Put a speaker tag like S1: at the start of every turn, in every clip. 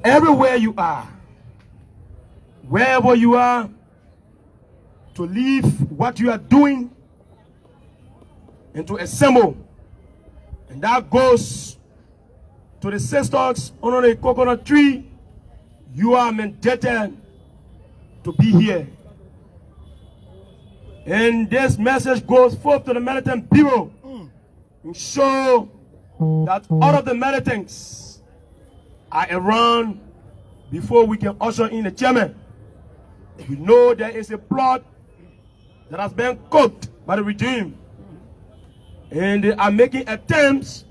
S1: everywhere you are, wherever you are, to leave what you are doing and to assemble. And that goes to the sisters under the coconut tree. You are mandated to be here. And this message goes forth to the militant bureau and show that all of the militants are around before we can usher in the chairman. We know there is a plot that has been cooked by the regime, and they are making attempts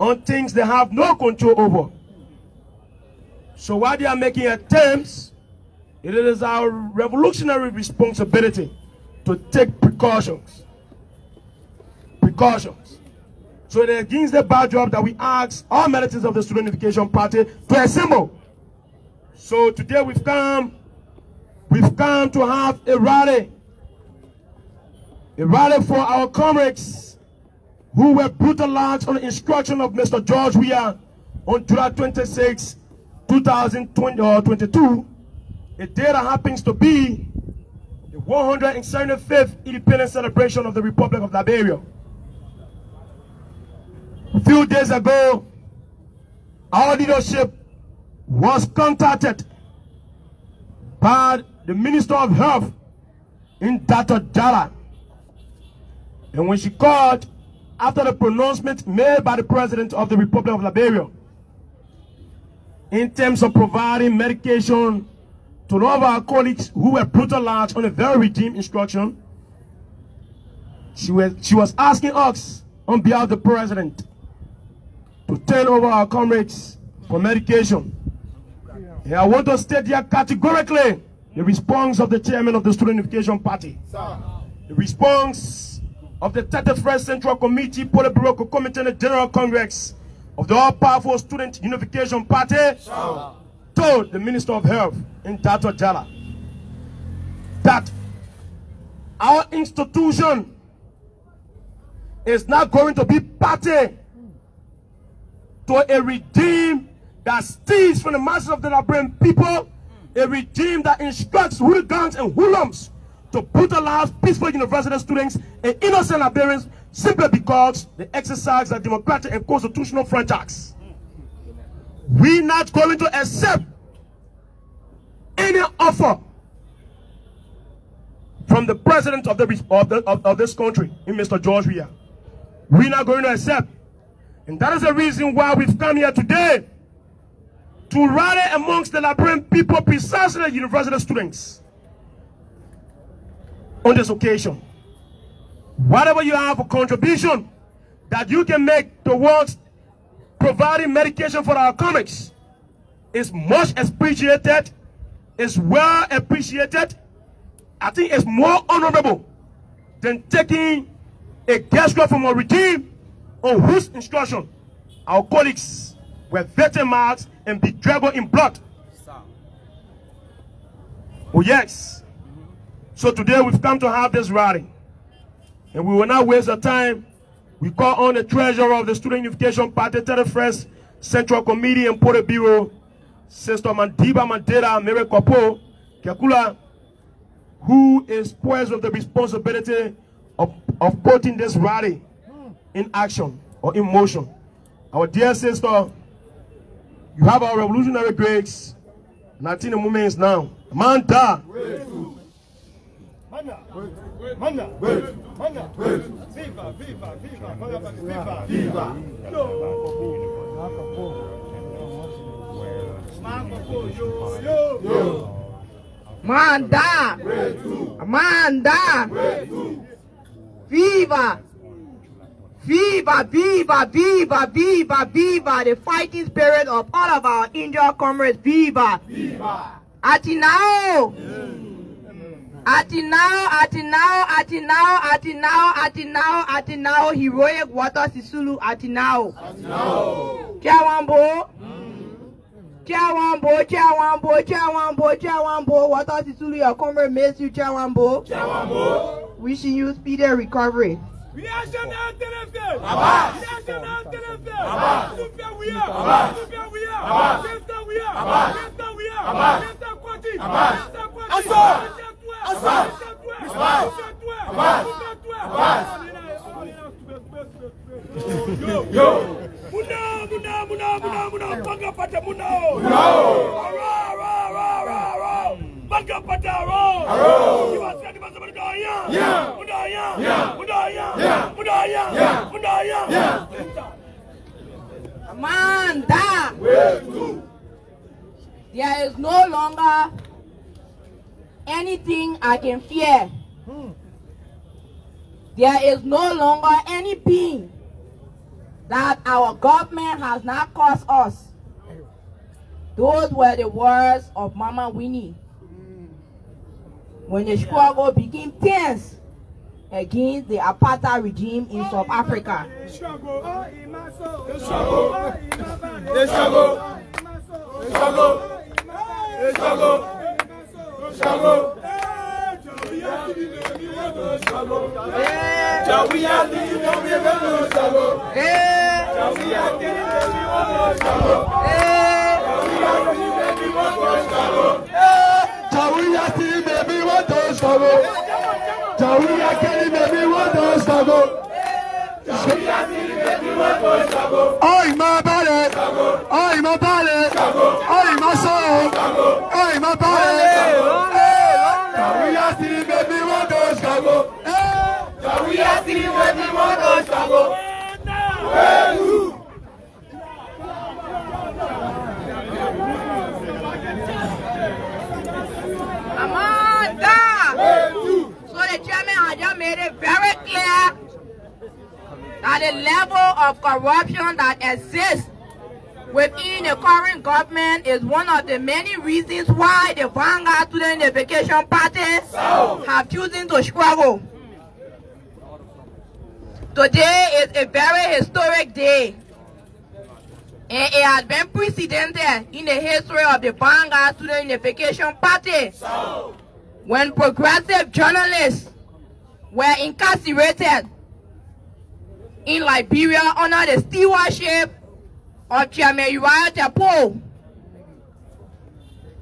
S1: on things they have no control over. So while they are making attempts, it is our revolutionary responsibility to take precautions. So it is against the backdrop that we ask all militants of the Student Unification Party to assemble. So today we've come to have a rally for our comrades who were brutalized on the instruction of Mr. George Weah on July 26, 2022, a day that happens to be the 175th independence celebration of the Republic of Liberia. A few days ago, our leadership was contacted by the Minister of Health in Dr. Jala. And when she called, after the pronouncement made by the President of the Republic of Liberia in terms of providing medication to all of our colleagues who were brutalized on a very regime instruction, she was asking us on behalf of the President to turn over our comrades for medication. And I want to state here categorically the response of the chairman of the Student Unification Party. The response of the 31st Central Committee, Politburo Concomitant and General Congress of the all-powerful Student Unification Party told the Minister of Health in Dr. Jala that our institution is not going to be party to a regime that steals from the masses of the Liberian people, a regime that instructs hooligans and hoodlums to brutalize peaceful university students and innocent Liberians simply because they exercise their democratic and constitutional franchise. We're not going to accept any offer from the president of this country, in Mr. George Weah. We're not going to accept. And that is the reason why we've come here today to rally amongst the Liberian people, precisely the university students, on this occasion. Whatever you have a contribution that you can make towards providing medication for our comics is much appreciated, is well appreciated. I think it's more honorable than taking a gesture from a regime on whose instruction our colleagues were victimized and bedraggled in blood. Oh yes. So today we've come to have this rally. And we will not waste the time. We call on the treasurer of the Student Unification Party, 31st Central Committee and Politburo, Sister Mandiba Mandela Mere Kopo Kekula, who is poised with the responsibility of putting this rally in action or in motion. Our dear sister, you have our revolutionary grades. And I think the moment is now. Manda. Viva, viva, viva, viva.
S2: Manda. Manda. Viva. Viva, viva, viva, viva, viva, the fighting spirit of all of our Indian comrades. Viva. Viva. Atinao. Atinao, heroic water Sisulu, Atinao. Chawambo, water Sisulu, your comrade miss you, Chawambo. Wishing you speedy recovery. Amanda, there is no longer anything I can fear. There is no longer any pain that our government has not caused us. Those were the words of Mama Winnie when the struggle became tense against the apartheid regime in South Africa.
S1: Oi, my body! Oi, my body! Oi, my soul! Oi, my body! We are still baby, what does go? We are still baby, what does go?
S2: Amanda! So the chairman had just made it very clear that the level of corruption that exists within the current government is one of the many reasons why the Vanguard Student Unification Party have chosen to struggle. Today is a very historic day, and it has been precedented in the history of the Vanguard Student Unification Party when progressive journalists were incarcerated in Liberia under the stewardship of Chairman Uriah Tepo.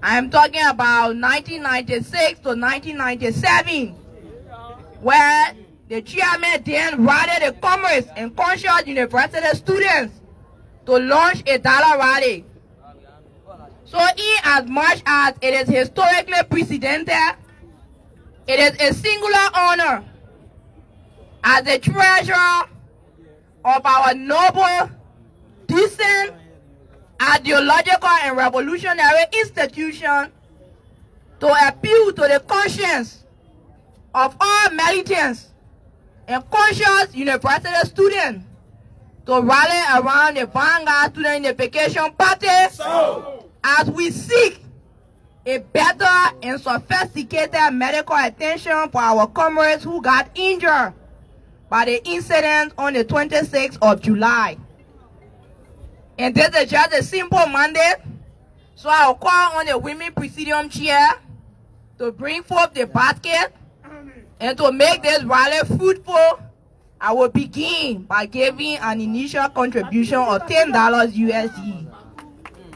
S2: I am talking about 1996 to 1997, where the chairman then rallied the commerce and conscious university students to launch a dollar rally. So in as much as it is historically precedented, it is a singular honor as the treasurer of our noble, decent, ideological, and revolutionary institution to appeal to the conscience of all militants and conscious university students to rally around the Vanguard Student Unification Party as we seek a better and sophisticated medical attention for our comrades who got injured by the incident on the 26th of July. And this is just a simple mandate, so I'll call on the women presidium chair to bring forth the basket, and to make this rally fruitful, I will begin by giving an initial contribution of $10 USD.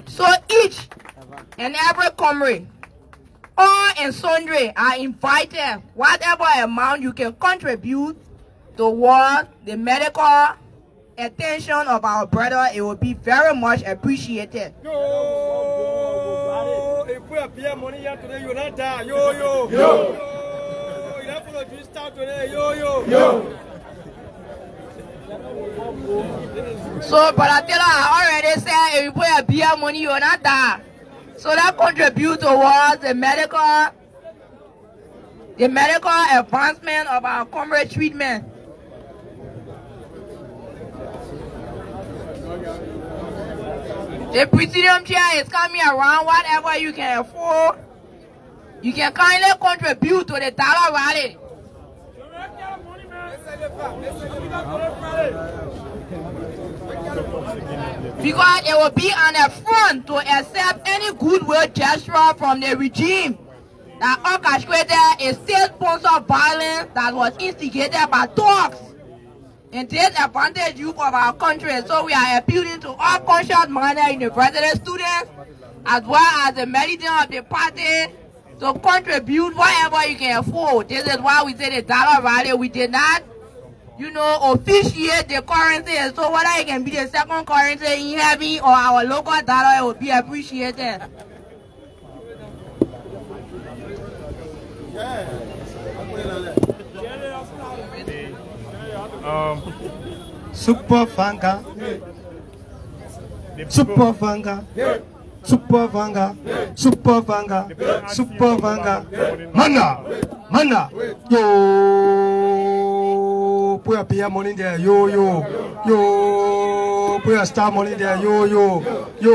S2: So each and every comrade, all and sundry, are invited, whatever amount you can contribute toward the medical attention of our brother, it will be very much appreciated.
S3: If we appear money here today, you're not die. Yo. You have to do start today. Yo.
S2: So, but I tell you, I already said, if you put a beer money, you're not die. So that contributes towards the medical advancement of our comrade treatment. The presidium chair is coming around. Whatever you can afford, you can kindly contribute to the dollar rally. Because it will be an affront to accept any goodwill gesture from the regime that orchestrated a state-sponsored violence that was instigated by thugs and disadvantaged youth of our country. So we are appealing to all conscious-minded university students, as well as the militants of the party, to contribute whatever you can afford. This is why we say the dollar rally. We did not, officiate the currency. And so whether it can be the second currency in heaven or our local dollar, it will be appreciated.
S1: Super Vanga. Super Vanga. Super Vanga. Super Vanga. Super Vanga. Mana. Mana. Yo. Put a beer money there. Yo, yo. Yo. Put a star money there. Yo, yo. Yo.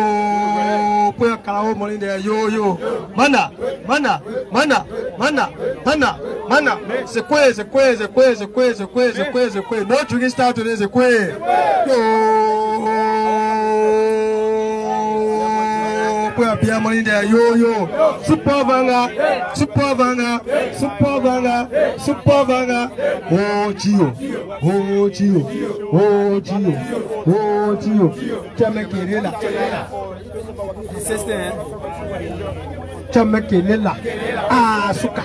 S1: Put a Kalao money there. Yo, yo. Mana. Mana. Mana. Mana. Mana. Mana. C'est quoi? C'est quoi? C'est quoi? C'est quoi? C'est quoi? C'est quoi? C'est quoi? No drinking star today. C'est quoi? Yo. Put a beer money there. Yo, yo. Super Vanga. Super Vanga. Super Vanga. Super Vanga. Oh, Gio. Oh, Gio. Oh, Gio. Oh, Gio. Chamekelela. Chamekelela. Ah, suka.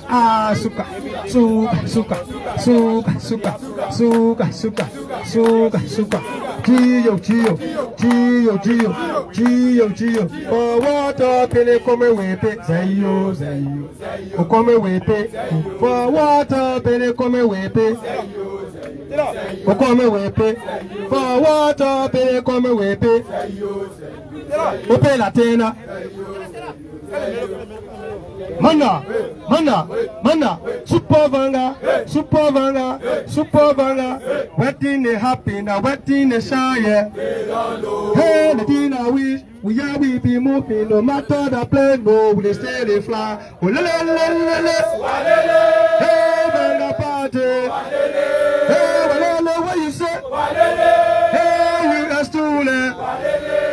S1: Ah, suka. Suka, suka. Suka, suka. Suka, suka. Suka, suka. Gio, Gio. Gio, Gio. Gio, Gio. Oh, what up, Pele, come wepe. Zayo, Zayo. Oh, come wepe. For what up, Pele, come wepe. Oh, come wepe. For what up, Pele, come wepe. Ope la tena. Mana, mana, mana, Super Vanga, Super Vanga, Super Vanga. Wedding is happy now, wedding is shy. Hey, the dinner we be moving no matter the plane, no, we stay they fly. Oh, le, le, le, le, le. Hey, Vanga party. Hey, le, what you say? Hey, you are stolen.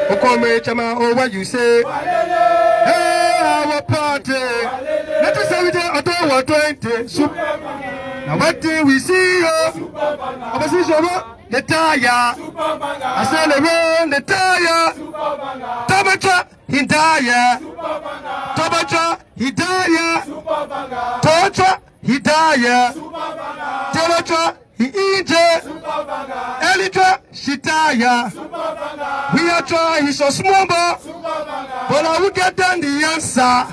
S1: Oh, come chama, oh, what you say? Hey, our party. Let us say we did at over 20. Now what do we see? Opposition, the tire. I said the run, the tire. Tomacha, he died. Tomacha, he died. Tomacha, he died. Tomacha, he injured. Elitra, she died. We are trying, he's so small, but I will get down the answer.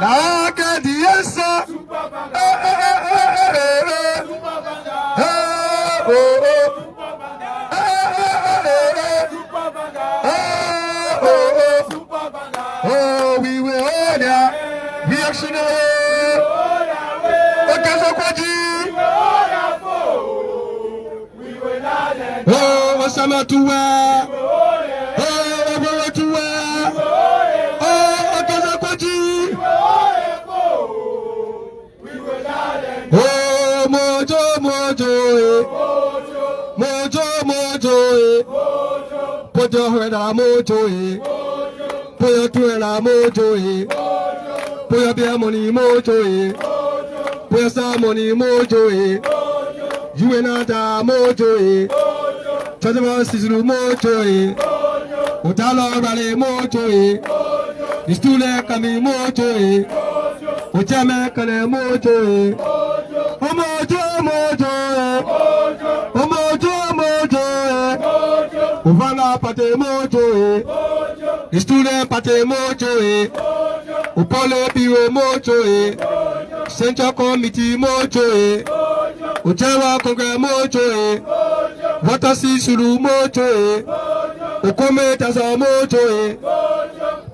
S1: Now I get the answer. Oh, we will order reactionary. Oh, Osama Tuwa. Oh, Oboro Tuwa. Oh, Okazakwaji. Oh, Mojo, Mojo. Mojo, Mojo. Pojo Hera Mojo. Poyo Tuela Mojo. Poyo Bia Money Mojo. Poyo Sa Money Mojo. You and Ada Mojo. Chadama Sisu Mojo. Utalo Rale Mojo. Nistule Kami Mojo. Uchame Kane Mojo. Mojo Mojo. Mojo Mojo. Uvana Pate Mojo. Nistule Pate Mojo. Upole Pio Mojo. Central Committee Mojo. Uchewa Kongre Mojo. Watasi Suru Mojo. Ukome Tasa Mojo.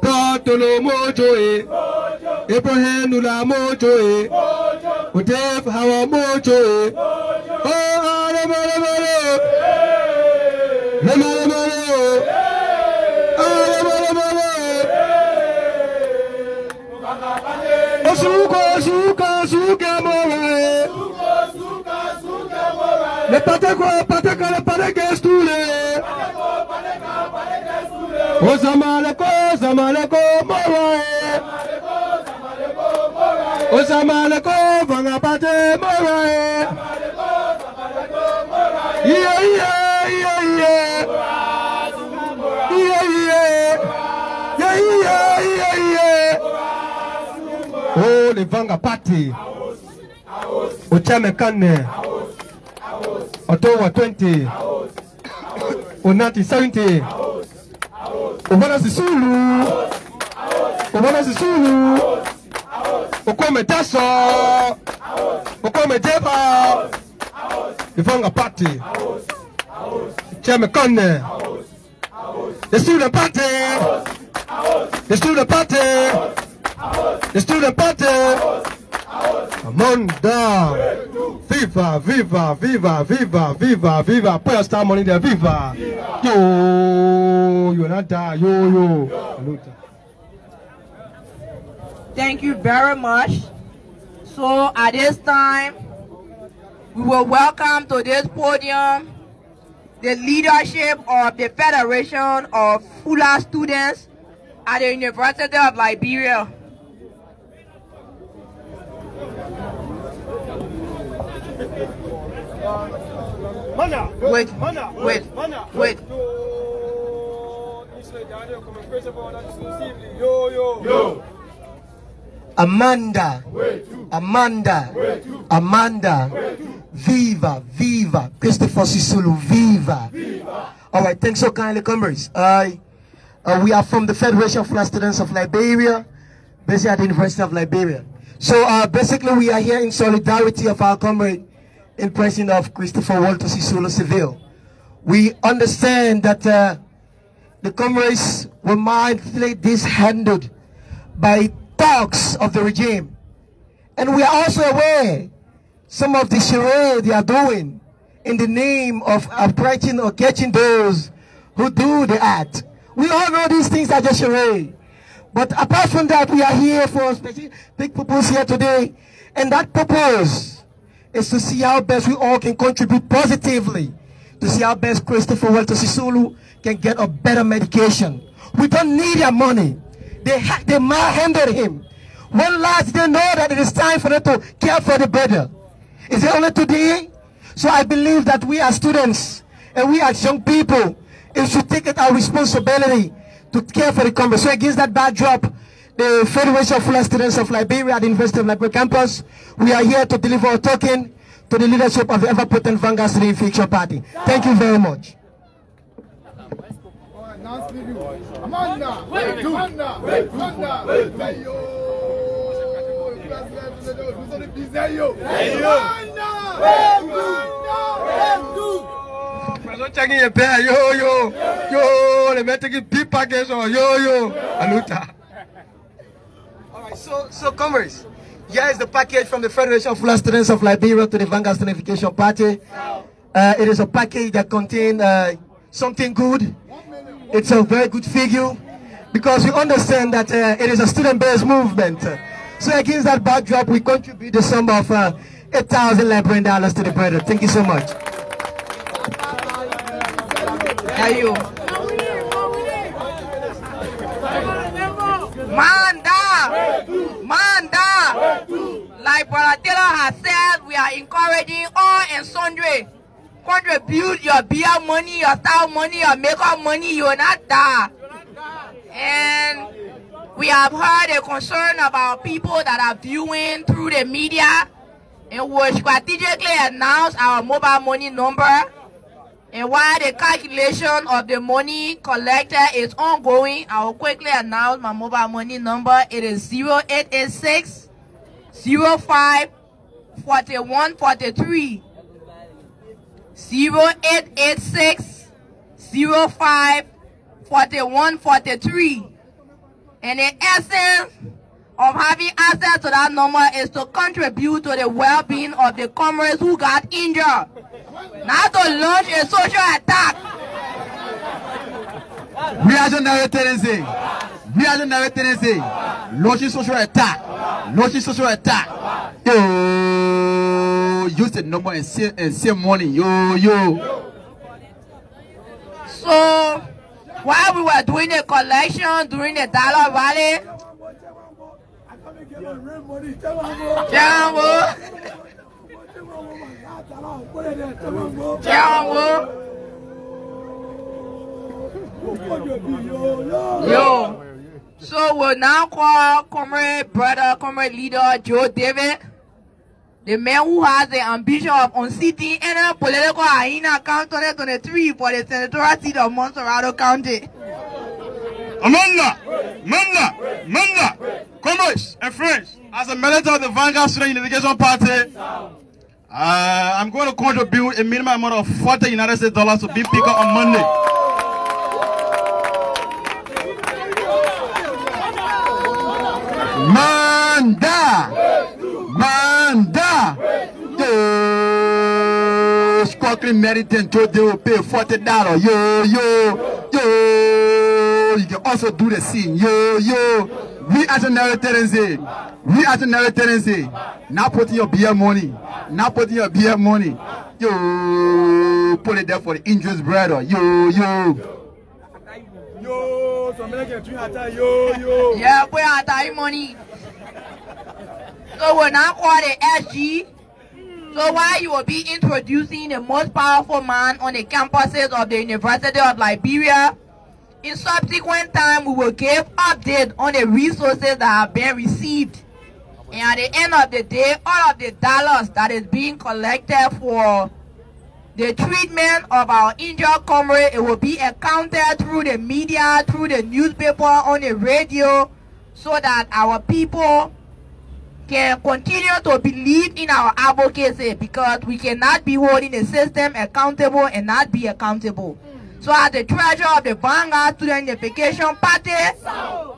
S1: Patolo Mojo. Abraham Nula Mojo. Udef Hawa Mojo. Oh, Alamalo. Lamalo. Alamalo. Suka, suka, suka morae. Le pateko, le pateke stule. Osamaleko, morae. Osamaleko, vanga pate morae. Yeah, yeah, yeah, yeah. Yeah, yeah. Yeah, yeah, yeah, yeah. Oh, the Vanga Party. Ochame Kane. Otowa 20. Onati 70. Obana Sisulu. Obana Sisulu. Okome Taso. Okome Deba. The Vanga Party. Ochame Kane. The student party. The student party. The student party. Amanda. Viva, viva, viva, viva, viva, viva. Put your star money there, viva. Yo, you're not there. Yo.
S2: Thank you very much. So at this time, we will welcome to this podium the leadership of the Federation of Fula Students at the University of Liberia. Wait.
S1: Amanda. Viva, viva. Christopher Sisulu, viva. All right, thanks so kindly, comrades. We are from the Federation of Fula Students of Liberia, based at the University of Liberia. So basically, we are here in solidarity of our comrade in person of Christopher Walter Sisulu Seville. We understand that the comrades were mindfully dishandled by thugs of the regime. And we are also aware some of the charade they are doing in the name of approaching or catching those who do the act. We all know these things are just charade. But apart from that, we are here for a specific purpose here today. And that purpose is to see how best we all can contribute positively, to see how best Christopher Walter Sisulu can get a better medication. We don't need their money. They manhandled him. When last they know that it is time for them to care for the brother? Is it only today? So I believe that we as students and we as young people, it should take it our responsibility to care for the comrades. So against that backdrop, the Federation of Fula Students of Liberia at the University of Liberia campus, we are here to deliver a token to the leadership of the ever-potent Vanguard Student Fiction Party. Thank you very much. Checking your bear, yo, they may take it big package or yo, Anuta. Alright, so comrades, here is the package from the Federation of Fula Students of Liberia to the Vanguard Studentification Party. It is a package that contains something good. It's a very good figure because we understand that it is a student-based movement. So against that backdrop, we contribute the sum of $8,000 Liberian dollars to the brother. Thank you so much.
S2: Thank you. Manda. Like Brother Taylor has said, we are encouraging all and sundry. Contribute your beer money, your style money, your makeup money, you're not there. And we have heard a concern about people that are viewing through the media, and we strategically announce our mobile money number. And while the calculation of the money collected is ongoing, I will quickly announce my mobile money number. It is 0886 05 4143. 0886 05 4143. And the essence of having access to that number is to contribute to the well-being of the comrades who got injured. Not to launch a social attack.
S4: We are the narrative. Launching social attack. Yo, use the number and save money. Yo.
S2: So, while we were doing the collection during the dollar rally, Yo. So we'll now call comrade leader Joe David, the man who has the ambition of unseating any political hyena count 2023 for the senatorial seat of Monserrado County.
S5: Amanda, comrades and friends, as a militant of the Vanguard Student Unification Party, I'm going to contribute a minimum amount of $40 United States to be picked up on Monday.
S4: Manda. Yo, Scotland Meriton told they will pay $40. Yo. You can also do the scene. Yo. We at the Narrative. Now putting your beer money. Yo, put it there for the interest, brother. Yo.
S3: Yo, so many can drink at yo.
S2: Yeah, put out that money. So we'll now call the SG. So while you will be introducing the most powerful man on the campuses of the University of Liberia, in subsequent time we will give updates on the resources that have been received. And at the end of the day, all of the dollars that is being collected for the treatment of our injured comrade, it will be accounted through the media, through the newspaper, on the radio, so that our people can continue to believe in our advocacy, because we cannot be holding the system accountable and not be accountable. So as the treasurer of the Vanguard Student Unification Party,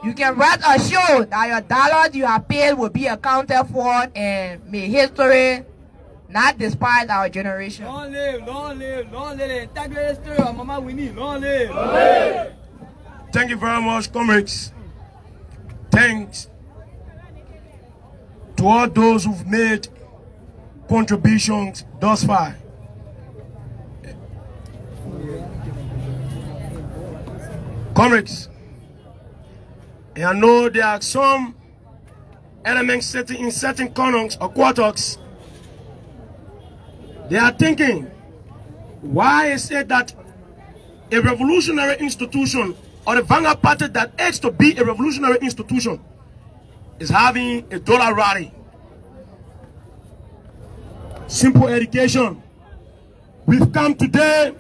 S2: you can rest assured that your dollars you have paid will be accounted for, and may history not despise our generation.
S3: Long live. Integrate the story of Mama Winnie. Long live.
S1: Thank you very much, comrades. Thanks to all those who've made contributions thus far. Comrades, and I know there are some elements sitting in certain corners or quarters. They are thinking, why is it that a revolutionary institution, or the Vanguard Party that aims to be a revolutionary institution, is having a dollar rally? Simple education. We've come today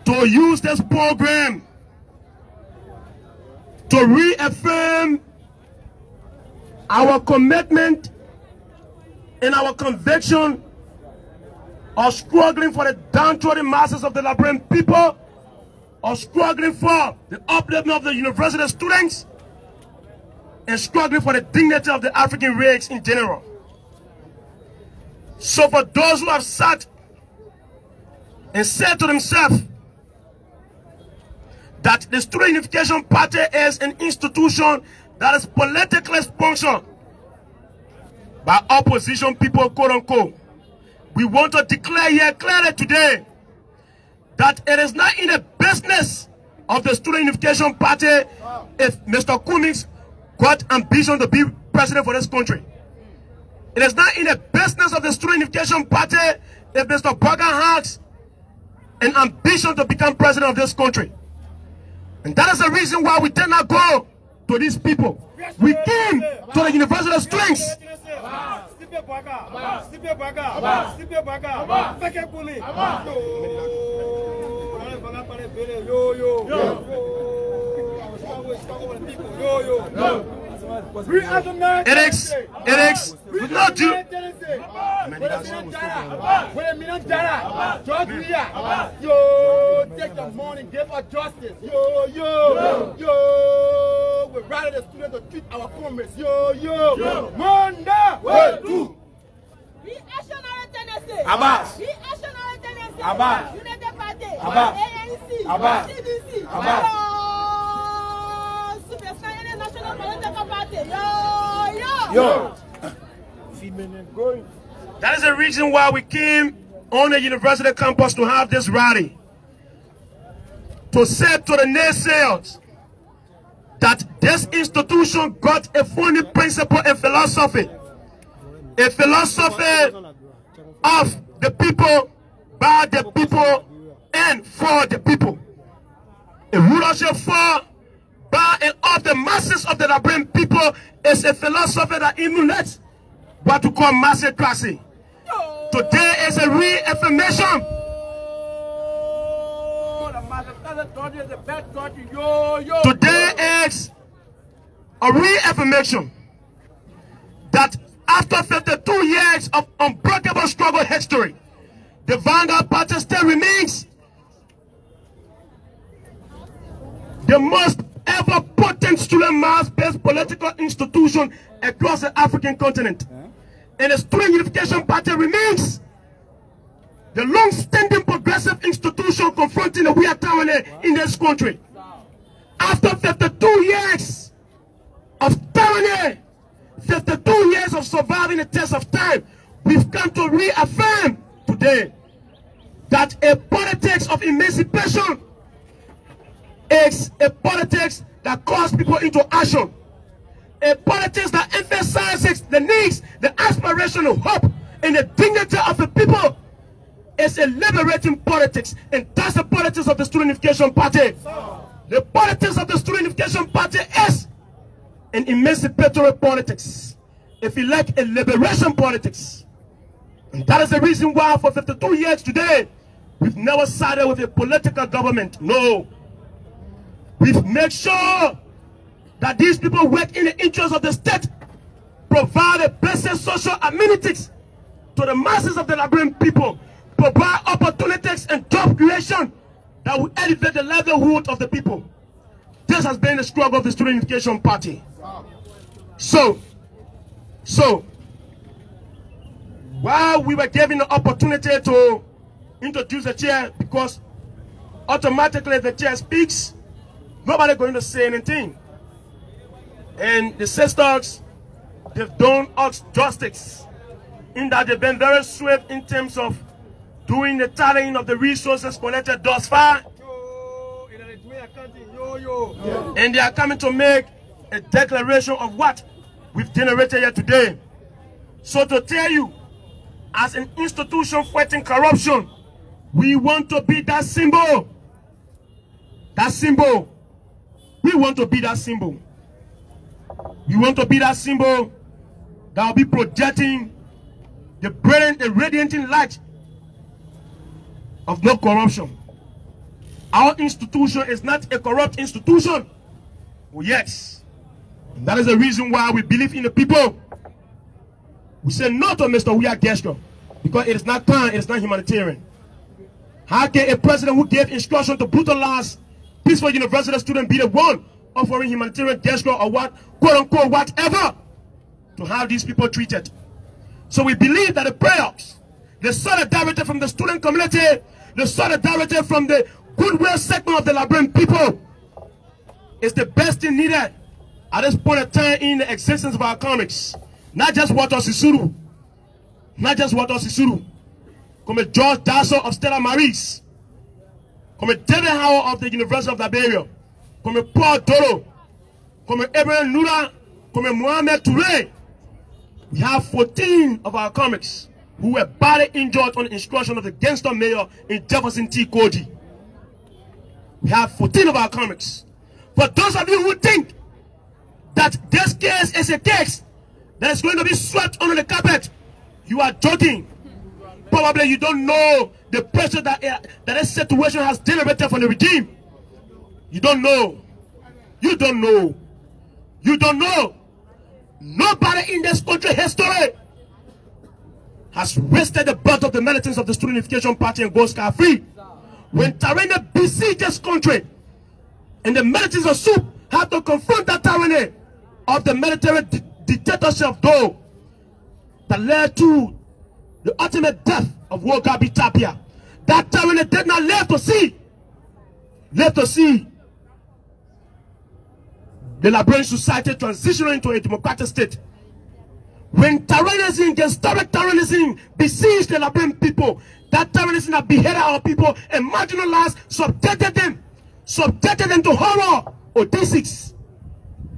S1: to use this program to reaffirm our commitment and our conviction of struggling for the downtrodden masses of the Liberian people, of struggling for the upliftment of the university students, and struggling for the dignity of the African race in general. So for those who have sat and said to themselves that the Student Unification Party is an institution that is politically sponsored by opposition people, quote unquote, we want to declare here clearly today that it is not in the business of the Student Unification Party if Mr. Cummings got ambition to be president for this country. It is not in the business of the Student Unification Party if Mr. Burger has an ambition to become president of this country. And that is the reason why we did not go to these people. We came to the University of Students. It is not due.
S6: Yo, take the money, give us justice. Yo, we're rather the students to treat our comrades. Yo, Manda, wait, do.
S7: We national Tennessee.
S6: Abbas.
S7: We national Tennessee.
S6: Abbas.
S7: United Party.
S6: Abbas.
S7: ANC.
S6: Abbas.
S7: CDC.
S6: Abbas.
S7: National Political Party.
S6: Yo.
S1: That is the reason why we came on the university campus to have this rally. To say to the naysayers that this institution got a funding principle and philosophy. A philosophy of the people, by the people, and for the people. A rulership for, by, and of the masses of the Liberian people is a philosophy that emulates what we call massocracy. Today is a reaffirmation. Today is a reaffirmation that after 52 years of unbreakable struggle history, the Vanguard Party still remains the most ever potent student mass-based political institution across the African continent. And the Student Unification Party remains the long-standing progressive institution confronting the weird tyranny in this country. After 52 years of tyranny, 52 years of surviving the test of time, we've come to reaffirm today that a politics of emancipation is a politics that calls people into action. A politics that emphasizes the needs, the aspiration, the hope, and the dignity of the people is a liberating politics. And that's the politics of the Student Unification Party. The politics of the Student Unification Party is an emancipatory politics. If you like, a liberation politics. And that is the reason why for 52 years today, we've never sided with a political government. No. We've made sure that these people work in the interest of the state, provide the basic social amenities to the masses of the Liberian people, provide opportunities and job creation that will elevate the livelihood of the people. This has been the struggle of the Student Unification Party. So, while we were given the opportunity to introduce the chair, because automatically the chair speaks, nobody going to say anything. And the sisters, they've done us justice in that they've been very swift in terms of doing the tallying of the resources collected thus far. And they are coming to make a declaration of what we've generated here today. So to tell you, as an institution fighting corruption, we want to be that symbol. That symbol. We want to be that symbol. We want to be that symbol that will be projecting the brilliant, the radiating light of no corruption. Our institution is not a corrupt institution. Oh, yes. And that is the reason why we believe in the people. We say no to Mr. Weir gesture because it is not kind, it is not humanitarian. How can a president who gave instruction to brutalize peaceful university students be the one offering humanitarian gesture or what, quote unquote, whatever, to have these people treated? So we believe that the prayers, the solidarity from the student community, the solidarity from the goodwill segment of the Liberian people is the best thing needed at this point in time in the existence of our comics. Not just Walter Sisulu, not just Walter Sisulu, comme George Dasso of Stella Maris, comme David Howard of the University of Liberia, comme Paul Doro, comme Abraham Nura, comme Mohamed Touré. We have 14 of our comics who were badly injured on the instruction of the gangster mayor in Jefferson T. Cody. We have 14 of our comics. For those of you who think that this case is a case that is going to be swept under the carpet, you are joking. Probably you don't know the pressure that this situation has generated from the regime. You don't know. You don't know. You don't know. Nobody in this country history has wasted the blood of the militants of the Student Unification Party and go scot-free. When tyranny besieged this country and the militants of SUP have to confront that tyranny of the military dictatorship though that led to the ultimate death of Wogabi Tapia. That tyranny did not live to see the Liberian society transitioning into a democratic state. When tyrannism, historic tyrannism, besieged the Liberian people, that tyrannism that beheaded our people and marginalized, subjected them to horror or D6.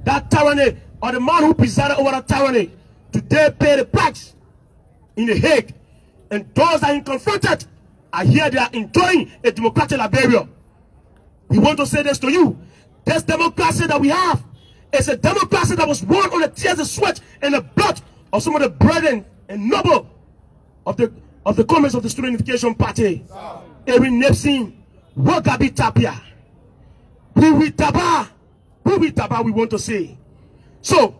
S1: That tyranny, or the man who presided over that tyranny, today paid the price in The Hague And those that are confronted, I hear they are enjoying a democratic Liberia. We want to say this to you. This democracy that we have is a democracy that was won on the tears, the sweat, and the blood of some of the brethren and noble of the comrades of the Student Unification Party. Erin Nepsin, Wagabi Tapia, Buwitaba, we want to say. So,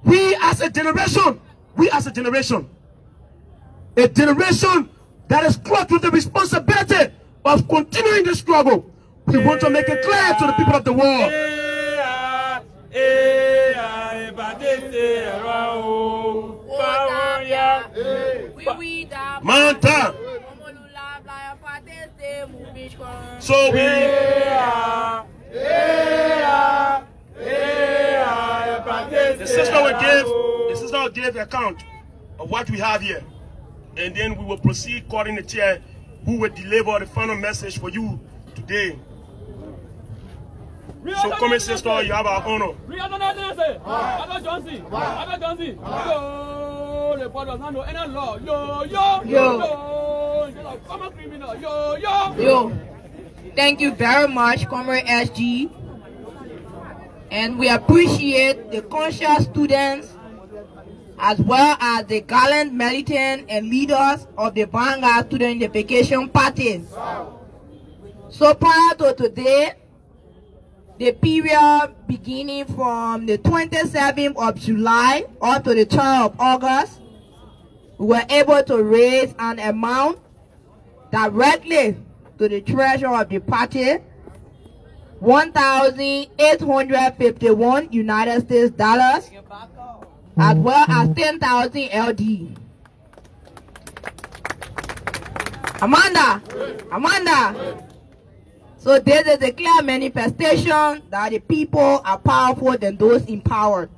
S1: we as a generation that is clothed with the responsibility of continuing the struggle. We want to make it clear to the people of the world. Manta. So the sister will give the account of what we have here, and then we will proceed according to the chair, who will deliver the final message for you today. So come and sister, you have our honor.
S2: Thank you very much, Comrade SG. And we appreciate the conscious students as well as the gallant militants and leaders of the Vanguard Student Unification Party. So prior to today, the period beginning from the 27th of July up to the 3rd of August, we were able to raise an amount directly to the treasurer of the party, $1,851 United States dollars, as well as 10,000 LD. Amanda. So this is a clear manifestation that the people are powerful than those empowered.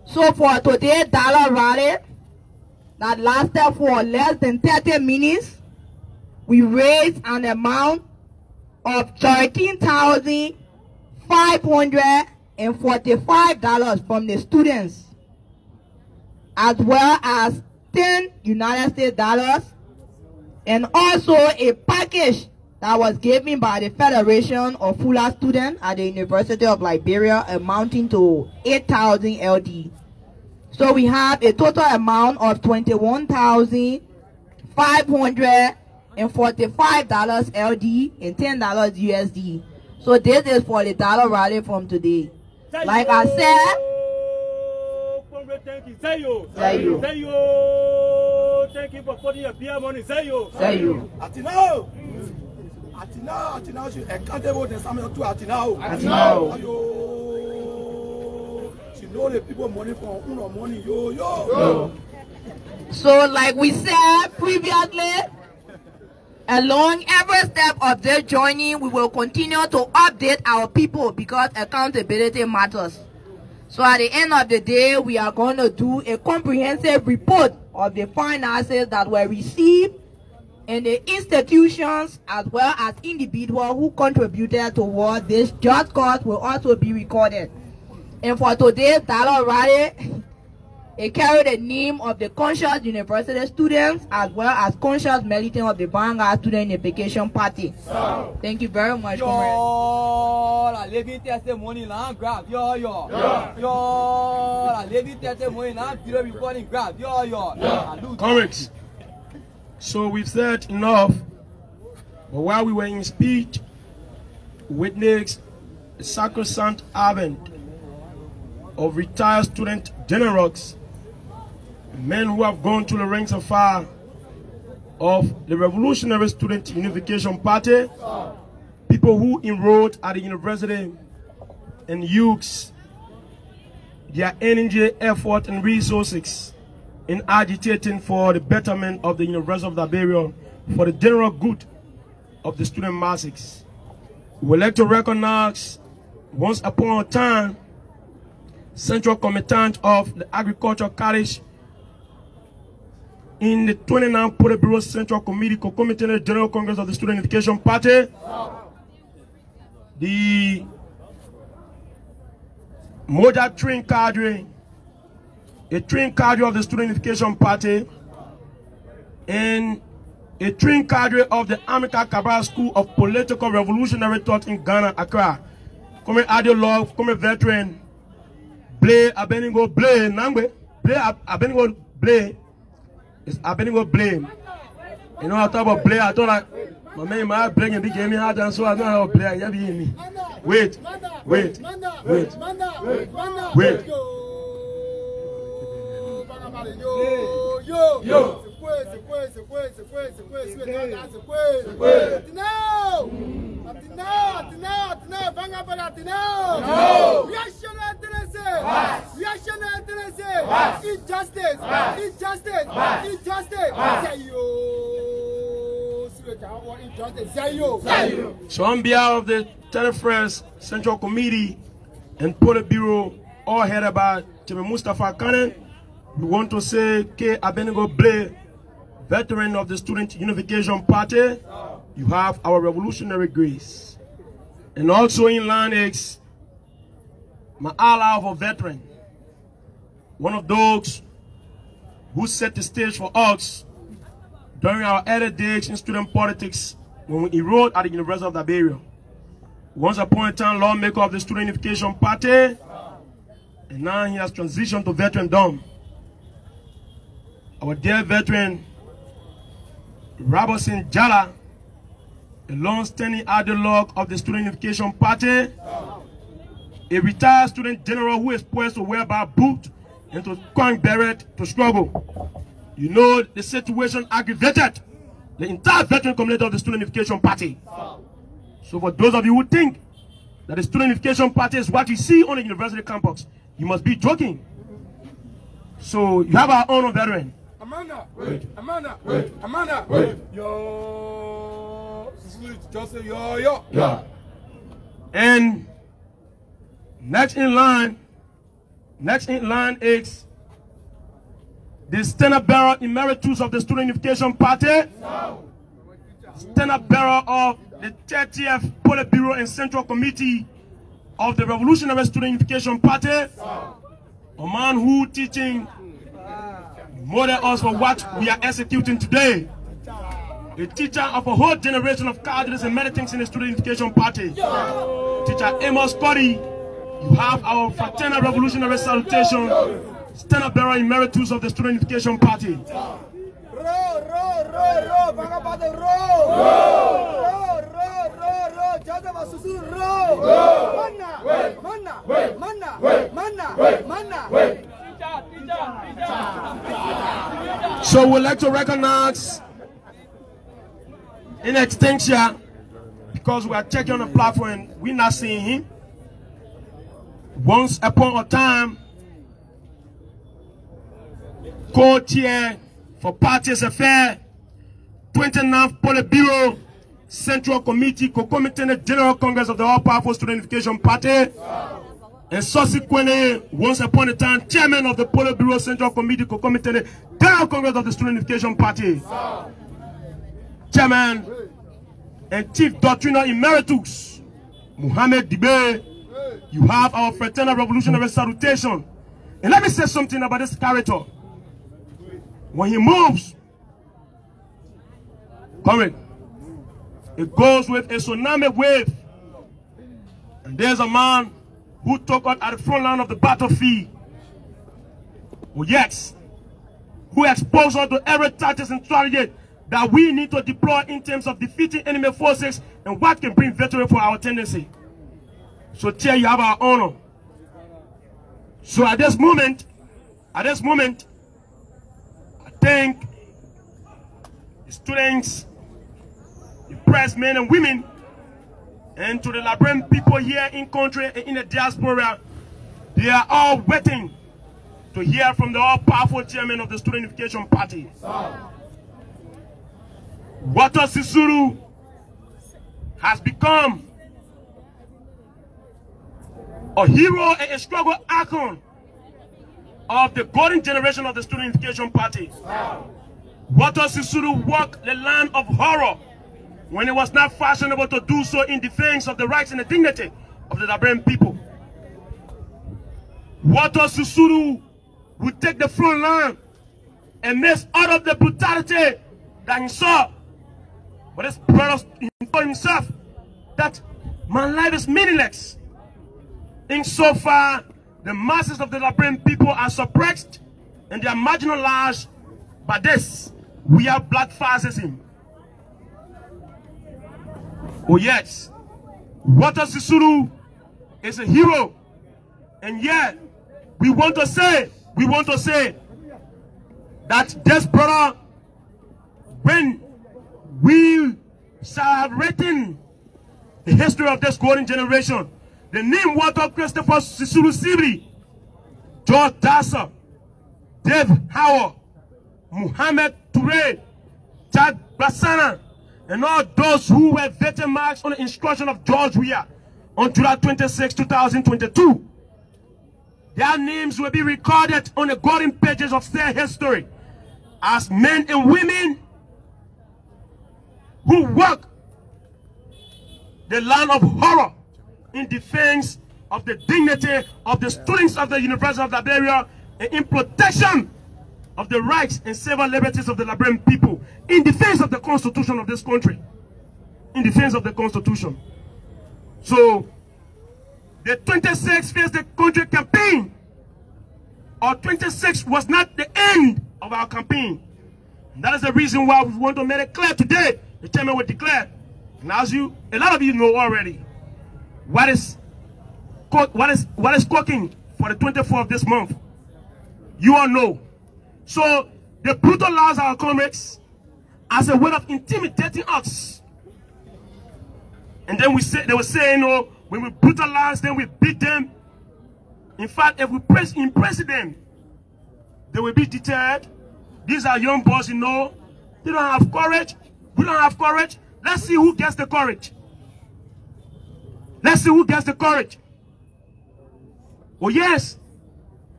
S2: So for today's dollar rally that lasted for less than 30 minutes, we raised an amount of $13,545 from the students, as well as 10 United States dollars, and also a package that was given by the Federation of Fuller Students at the University of Liberia, amounting to 8,000 LD. So we have a total amount of $21,545 LD and $10 USD. So this is for the dollar rally from today. Like I said,
S3: thank you for putting your beer money. Say you. Atinao, she accountable to some of Atinao. She know the people money from money, yo.
S2: So like we said previously, along every step of their journey, we will continue to update our people because accountability matters. So at the end of the day, we are going to do a comprehensive report of the finances that were received and the institutions as well as individuals who contributed towards this just cause will also be recorded. And for today's dollar rally, it carried the name of the conscious university students as well as conscious militant of the Vanguard Student Unification Party. Thank you very much, comrade.
S8: La living testimony now, grab yo. La living testimony now, video recording, grab yo.
S1: Comrades. So we've said enough, but while we were in speech, witnessed the sacrosanct advent of retired student generals, men who have gone to the ranks of fire of the Revolutionary Student Unification Party, people who enrolled at the university and used their energy, effort, and resources in agitating for the betterment of the University of Liberia, for the general good of the student masses. We would like to recognize, once upon a time, Central Commandant of the Agriculture College in the 29th Politburo Central Committee, Concomitant General Congress of the Student Education Party, the Moja train cadre, a train cadre of the Student Education Party, and a trained cadre of the Amilcar Cabral School of Political Revolutionary Thought in Ghana, Accra. Come ideologue, come veteran, Blay Abednego Blay Nangwe, Blay Abednego Blay. It's Abednego Blay. You know, I talk about Blay, I thought like my man my bring and became me hard and so I don't know Blay, you be me. Wait.
S6: Yo.
S1: So on behalf of the 31st Central Committee and Politburo, all headed by Chairman Mustafa Kanen, we want to say K. Abednego Blay, veteran of the Student Unification Party, you have our revolutionary grace. And also in line is my ally of a veteran, one of those who set the stage for us during our early days in student politics when we enrolled at the University of Liberia. Once upon a time, lawmaker of the Student Unification Party, and now he has transitioned to veterandom. Our dear veteran, Robertson Jala, a long-standing ideologue of the Student Unification Party, a retired student general who is poised to wear by boot and to crown beret to struggle. You know the situation aggravated the entire veteran community of the Student Unification Party. So for those of you who think that the Student Unification Party is what you see on the university campus, you must be joking. So you have our own veteran.
S6: Amanda, yo, just say yo.
S1: Yeah. And next in line is the standard bearer emeritus of the Student Unification Party, standard bearer of the 30th Politburo and Central Committee of the Revolutionary Student Unification Party, a man who teaching model us for what we are executing today. A teacher of a whole generation of cadres and many things in the Student Unification Party. Teacher Amos Cody, you have our fraternal revolutionary salutation, standard bearer emeritus of the Student Unification Party. So we'd like to recognize in extension, because we are checking on the platform and we're not seeing him. Once upon a time, co-chair for Party's Affair, 29th Politburo, Central Committee, concomitant General Congress of the All-Powerful Student Unification Party, and subsequently, once upon a time, chairman of the Politburo Central Committee, concomitant General Congress of the Student Unification Party, chairman and chief doctriner emeritus, Muhammad Dibe, you have our fraternal revolutionary salutation. And let me say something about this character. When he moves, comrade, it goes with a tsunami wave. And there's a man who took out at the front line of the battlefield. Oh yes, who exposed us to every tactics and strategy that we need to deploy in terms of defeating enemy forces and what can bring victory for our tendency. So here you have our honor. So at this moment, I thank the students, the press men and women, and to the Liberian people here in country and in the diaspora. They are all waiting to hear from the all-powerful chairman of the Student Unification Party. Walter Sisulu has become a hero and a struggle icon of the golden generation of the Student Unification Party. Walter Sisulu walked the land of horror when it was not fashionable to do so in defense of the rights and the dignity of the Liberian people. Walter Sisulu would take the front line and miss out of the brutality that he saw. But this brother told himself that my life is meaningless. Insofar, the masses of the Liberian people are suppressed and they are marginalized by this. We have black fascism. Oh yes, Walter Sisulu is a hero. And yet, we want to say that this brother, when we shall have written the history of this golden generation, the name Walter Christopher Sisulu Sibri, George Dassa, Dave Howard, Muhammad Toure, Chad Bassana, and all those who were vetted marks on the instruction of George Weah on July 26, 2022. Their names will be recorded on the golden pages of their history as men and women who work the land of horror in defense of the dignity of the students of the University of Liberia and in protection of the rights and civil liberties of the Liberian people, in defense of the Constitution of this country, in defense of the Constitution. So, the 26 Face the Country campaign, or 26 was not the end of our campaign. And that is the reason why we want to make it clear today. The chairman will declare, and as a lot of you know already, what is cooking for the 24th of this month. You all know. So they brutalize our comrades as a way of intimidating us. And then they were saying, oh, when we brutalize them, we beat them. In fact, if we impress them, they will be deterred. These are young boys, you know. They don't have courage. We don't have courage. Let's see who gets the courage. Let's see who gets the courage. Oh yes.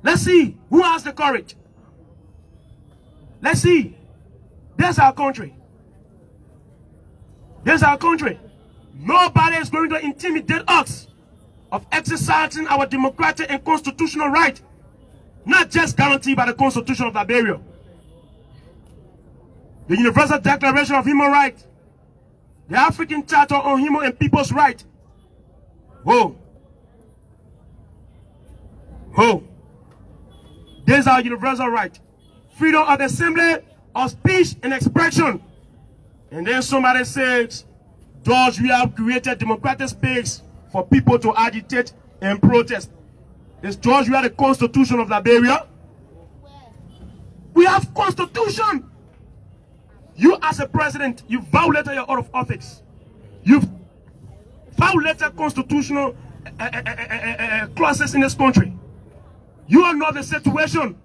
S1: Let's see who has the courage. Let's see. There's our country. There's our country. Nobody is going to intimidate us of exercising our democratic and constitutional right, not just guaranteed by the Constitution of Liberia. The Universal Declaration of Human Rights, the African Charter on Human and People's Rights. Whoa. Whoa. These are universal rights. Freedom of assembly, of speech and expression. And then somebody says, George, we have created democratic space for people to agitate and protest. Is George, we have the Constitution of Liberia? We have Constitution. You as a president, you violated your oath of office. You've violated constitutional clauses in this country. You are not the situation.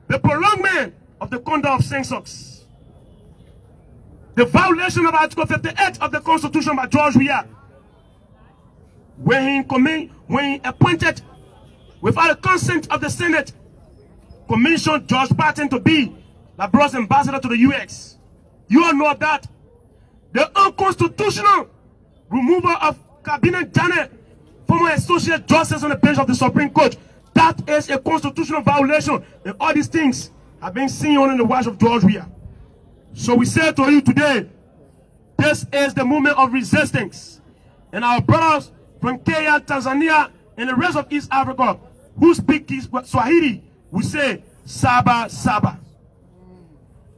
S1: The prolongment of the conduct of census. The violation of Article 58 of the Constitution by George Weah. When he appointed, without the consent of the Senate, commissioned George Patton to be Liberia's ambassador to the US. You all know that. The unconstitutional removal of Cabinet Janet, former Associate Justice on the bench of the Supreme Court. That is a constitutional violation. And all these things have been seen on in the watch of George Weah. So we say to you today, this is the movement of resistance. And our brothers from Kenya, Tanzania, and the rest of East Africa who speak Swahili, we say, Saba, Saba.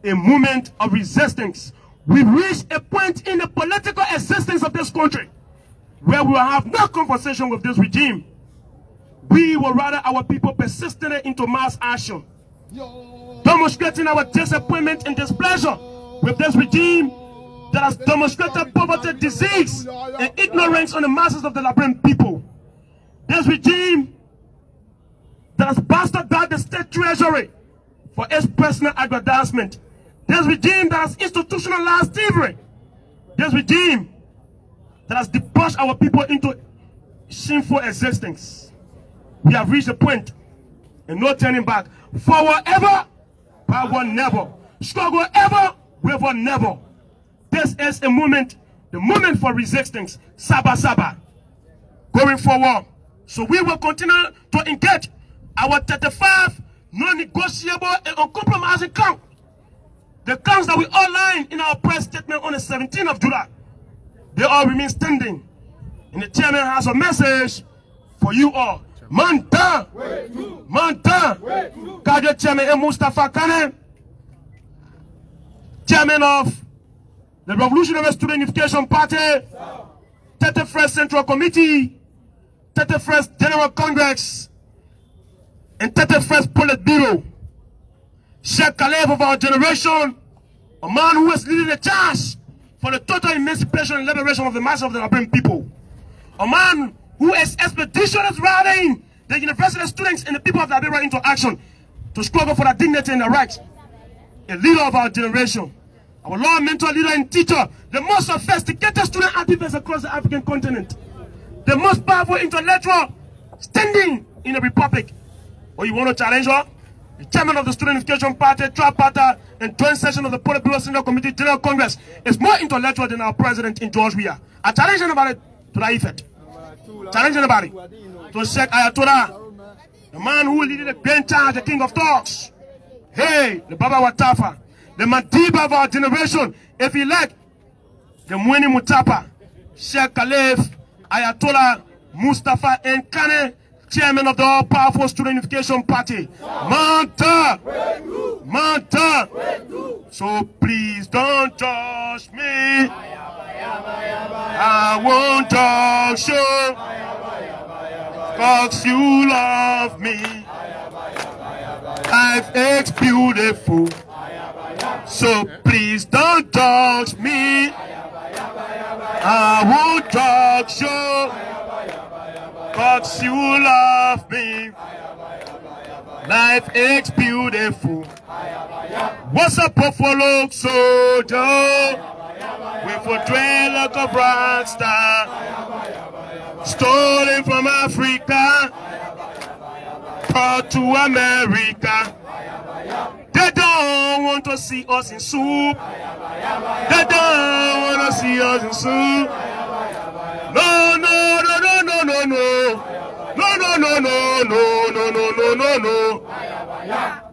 S1: A movement of resistance. We've reached a point in the political existence of this country where we will have no conversation with this regime. We will rather our people persistent into mass action, demonstrating our disappointment and displeasure with this regime that has demonstrated poverty, disease, and ignorance on the masses of the Liberian people. This regime that has bastardized the state treasury for its personal aggrandizement. This regime that has institutionalized thievery. This regime that has debauched our people into shameful existence. We have reached a point and no turning back. Forward ever, backward never. Struggle ever, waver never. This is a moment, the moment for resistance. Saba Saba. Going forward. So we will continue to engage our 35 non-negotiable and uncompromising count The counts that we outlined in our press statement on the 17th of July, they all remain standing. And the chairman has a message for you all. Man down! Man down! Cadre Chairman M. Mustafa Kane, Chairman of the Revolutionary Student Unification Party, 31st Central Committee, 31st General Congress, and 31st Politburo. Sheikh Khalif of our generation, a man who has leading the charge for the total emancipation and liberation of the masses of the Liberian people. A man who is expeditious rallying the university students and the people of Liberia into action to struggle for their dignity and their rights. A leader of our generation, our Lord, mentor, leader, and teacher, the most sophisticated student activists across the African continent, the most powerful intellectual standing in the republic. Or you want to challenge her? The chairman of the Student Unification Party, Tripartite, and joint session of the Politburo Central Committee General Congress is more intellectual than our president in George Weah. I challenge anybody to that effect. Challenge anybody to Sheikh Ayatollah, the man who leaded the grand charge, the king of talks. Hey, the Baba Watafa, the Madiba of our generation, if he like, the Mweni Mutapa, Sheikh Khalif, Ayatollah, Mustafa, and Kane, chairman of the all-powerful Student Unification Party. Manta! Manta! So please don't judge me. I won't judge you, 'cause you love me. Life is beautiful. So please don't judge me. I won't judge you, 'cause you love me. Life is beautiful. What's up, Buffalo soldier? With a trail like a rock star, stolen from Africa, brought to America. They don't want to see us in soup. They don't want to see us in soup. No, no, no, no, no, no, no. No, no, no, no, no, no, no, no, no, no.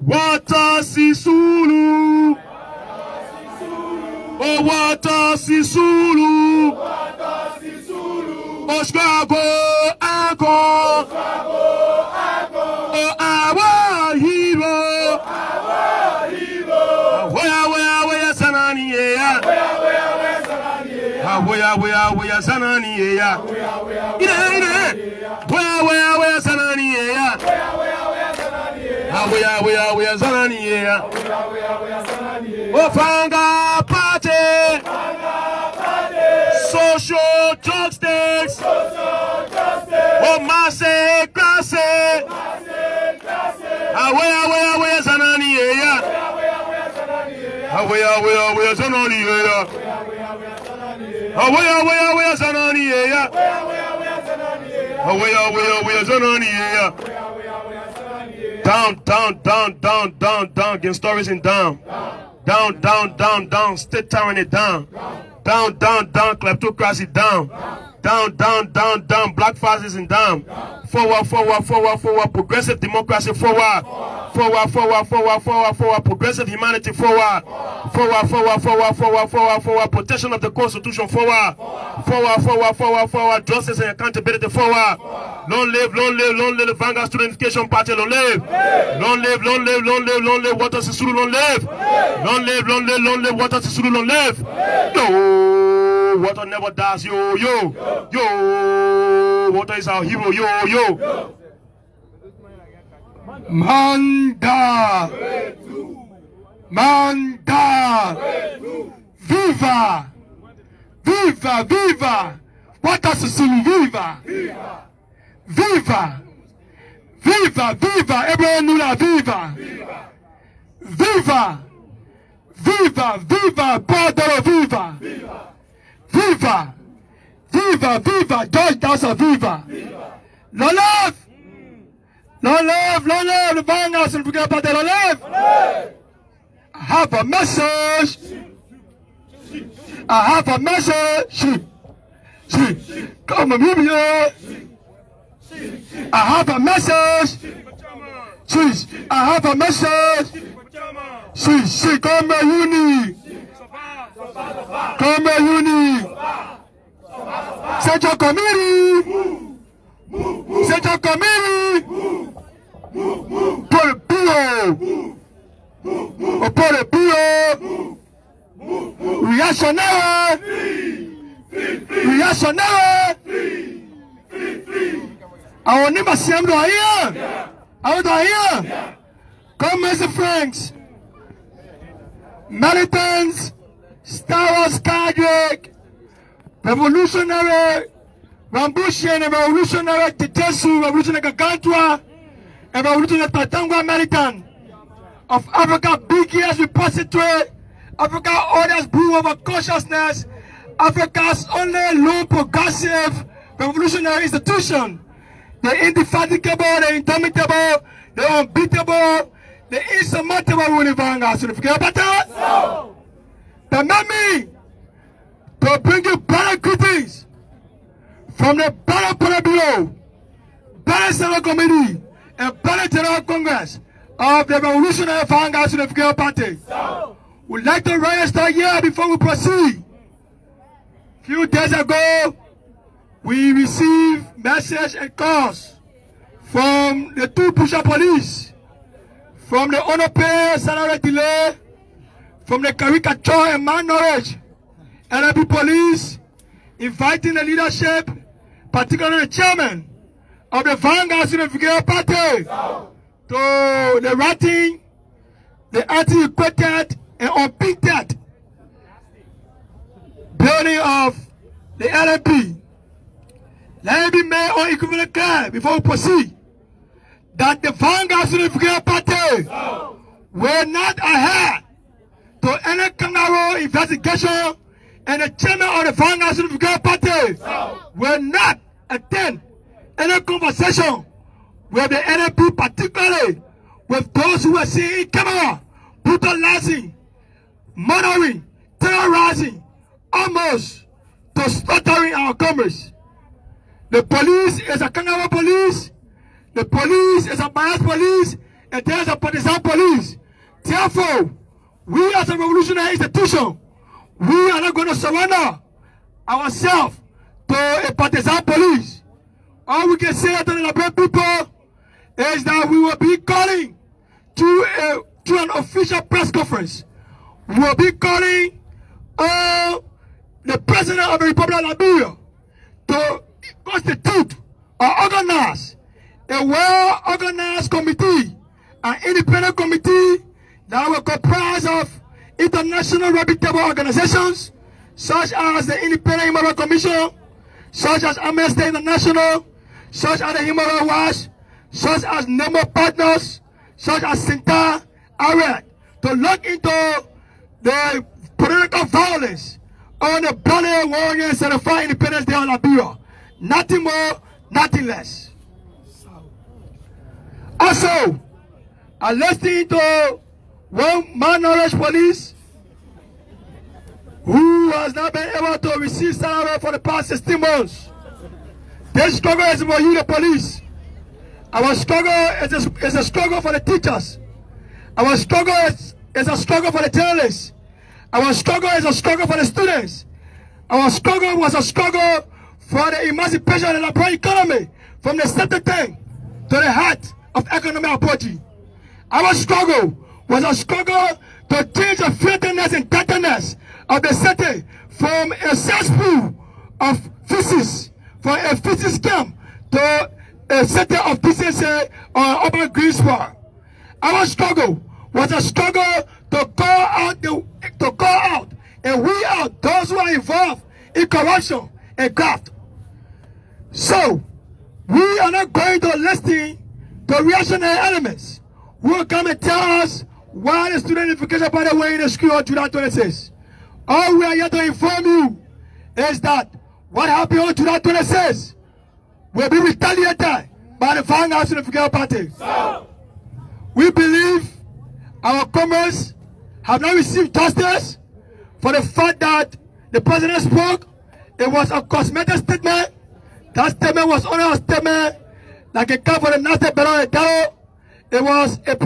S1: Wata Sisulu. Oh, Wata Sisulu. Oshkago Ako. Oh, our hero. Where Sanani, yeah. Where Sanani, yeah. Where Sanani, yeah. Where Sanani, yeah. Oh, Fanga Party. Social justice. Oh, Masse Classe. Where Sanani, yeah. Where Sanani, yeah. Where Sanani, yeah. Where Sanani, yeah. Down, down, down, down, down, down. Against stories and down. Down, down, down, down. State tyranny down. Down, down, down. Kleptocracy down. Down, down, down, down. Black fascism down. Forward, forward, forward, forward. Progressive democracy forward. Forward, forward, forward, forward, forward. Progressive humanity forward. Forward, forward, forward, forward, forward, forward. Protection of the Constitution forward. Forward, forward, forward, forward. Justice and accountability forward. Long live, long live, long live the Vanguard Student Unification Party. Long live. Long live, long live, long live, long live. Wata Sisulu. Long live. Long live, long live, long live. Wata Sisulu. Long live. Yo, Wata never dies. Yo, yo, yo. Wata is our hero. Yo, yo.
S4: Manda! Manda! Viva! Viva! Viva! Wata Sisulu, viva! Viva! Viva! Viva! Everyone Nula, viva! Viva! Viva! Viva! Padre, viva! Viva! Viva! Viva! George Dawson, viva! Long live! Long live! Long live! The Vanguard Student Unification Party, long live! I have a message! I have a message! Come on, Libya! I have a message!
S1: Please, I have a message. Si, come uni. Come uni. Central committee. Central committee. Pour le bureau. Pour le bureau. Reactionnaire. Reactionnaire. Our name is Sam Doyen. Our Doyen. Come, Mr. Franks. Militants, Star Wars cadre, revolutionary, Rambushian, revolutionary Tetesu, revolutionary Gagantwa, and revolutionary Tatangwa American of Africa, biggest repository, Africa orders brew of consciousness, Africa's only low progressive revolutionary institution. The indefatigable, the indomitable, the unbeatable, the insurmountable ruling vanguard. So, forget about that? No. Permit me to bring you better greetings from the better Bureau, better Central Committee, and better General Congress of the Revolutionary Vanguard Unification Party. No. We'd like to register here before we proceed. A few days ago, we received messages and calls from the two Pusher police, from the unpaid salary delay, from the caricature and malknowledge, LNP police, inviting the leadership, particularly the chairman of the Vanguard Unification Party, to the writing, the anti-equated and unpainted building of the LNP. Let me be made unequivocally clear before we proceed that the Vanguard Unification Party will not adhere to any kangaroo investigation, and the chairman of the Vanguard Unification Party will not attend any conversation with the NLP, particularly with those who are seen in camera, brutalizing, murdering, terrorizing, almost to slaughtering our comrades. The police is a kangaroo police. The police is a biased police, and there is a partisan police. Therefore, we as a revolutionary institution, we are not going to surrender ourselves to a partisan police. All we can say to the Liberian people is that we will be calling to an official press conference. We will be calling the President of the Republic of Liberia to constitute or organize a well-organized committee, an independent committee that will comprise of international reputable organizations such as the Independent Human Rights Commission, such as Amnesty International, such as the Human Rights Watch, such as NEMO partners, such as Sinta, ARED, to look into the political violence on the bloody 175 Independence Day of Liberia. Nothing more, nothing less. Also, I listened to one malnourished police who has not been able to receive salary for the past 16 months. This struggle is for you, the police. Our struggle is a struggle for the teachers. Our struggle is a struggle for the journalists. Our struggle is a struggle for the students. Our struggle was a struggle for the emancipation of the Liberian economy from the center thing to the heart of economic approach. Our struggle was a struggle to change the filthiness and dirtiness of the city from a cesspool of feces, from a feces camp to a city of decency or urban green spot. Our struggle was a struggle to call out and weed out those who are involved in corruption and graft. So, we are not going to listen to reactionary elements who will come and tell us why the Student Unification Party went in the school on July 26. All we are here to inform you is that what happened on July 26 will be retaliated by the Vanguard Unification Party. We believe our comrades have not received justice for the fact that the president spoke. It was a cosmetic statement. That statement was only a statement like a call for the nasty battle. It was a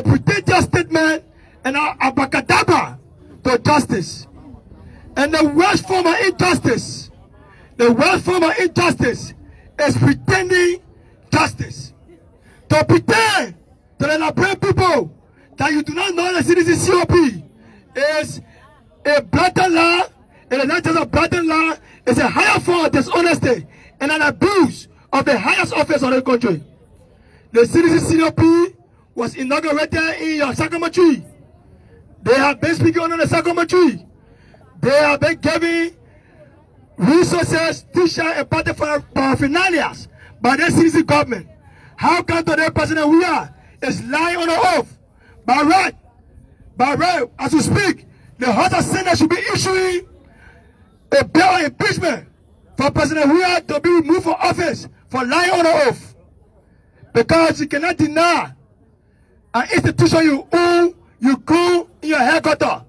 S1: pretentious statement and an abracadabra to justice. And the worst form of injustice, is pretending justice. To pretend to the Liberian people that you do not know the citizen COP is a blatant lie. It is not just a blatant lie, it's a higher form of dishonesty and an abuse of the highest office of the country. The citizen COP was inaugurated in your Sacramento. They have been speaking on the Sacramento. They have been giving resources, teachers, and paraphernalia by the citizen government. How come today President Weah is lying on the oath? By right, as we speak, the House of Senate should be issuing a bill of impeachment for President Weah to be removed from office for lying on the oath. Because you cannot deny an institution you own, you go in your headquarters.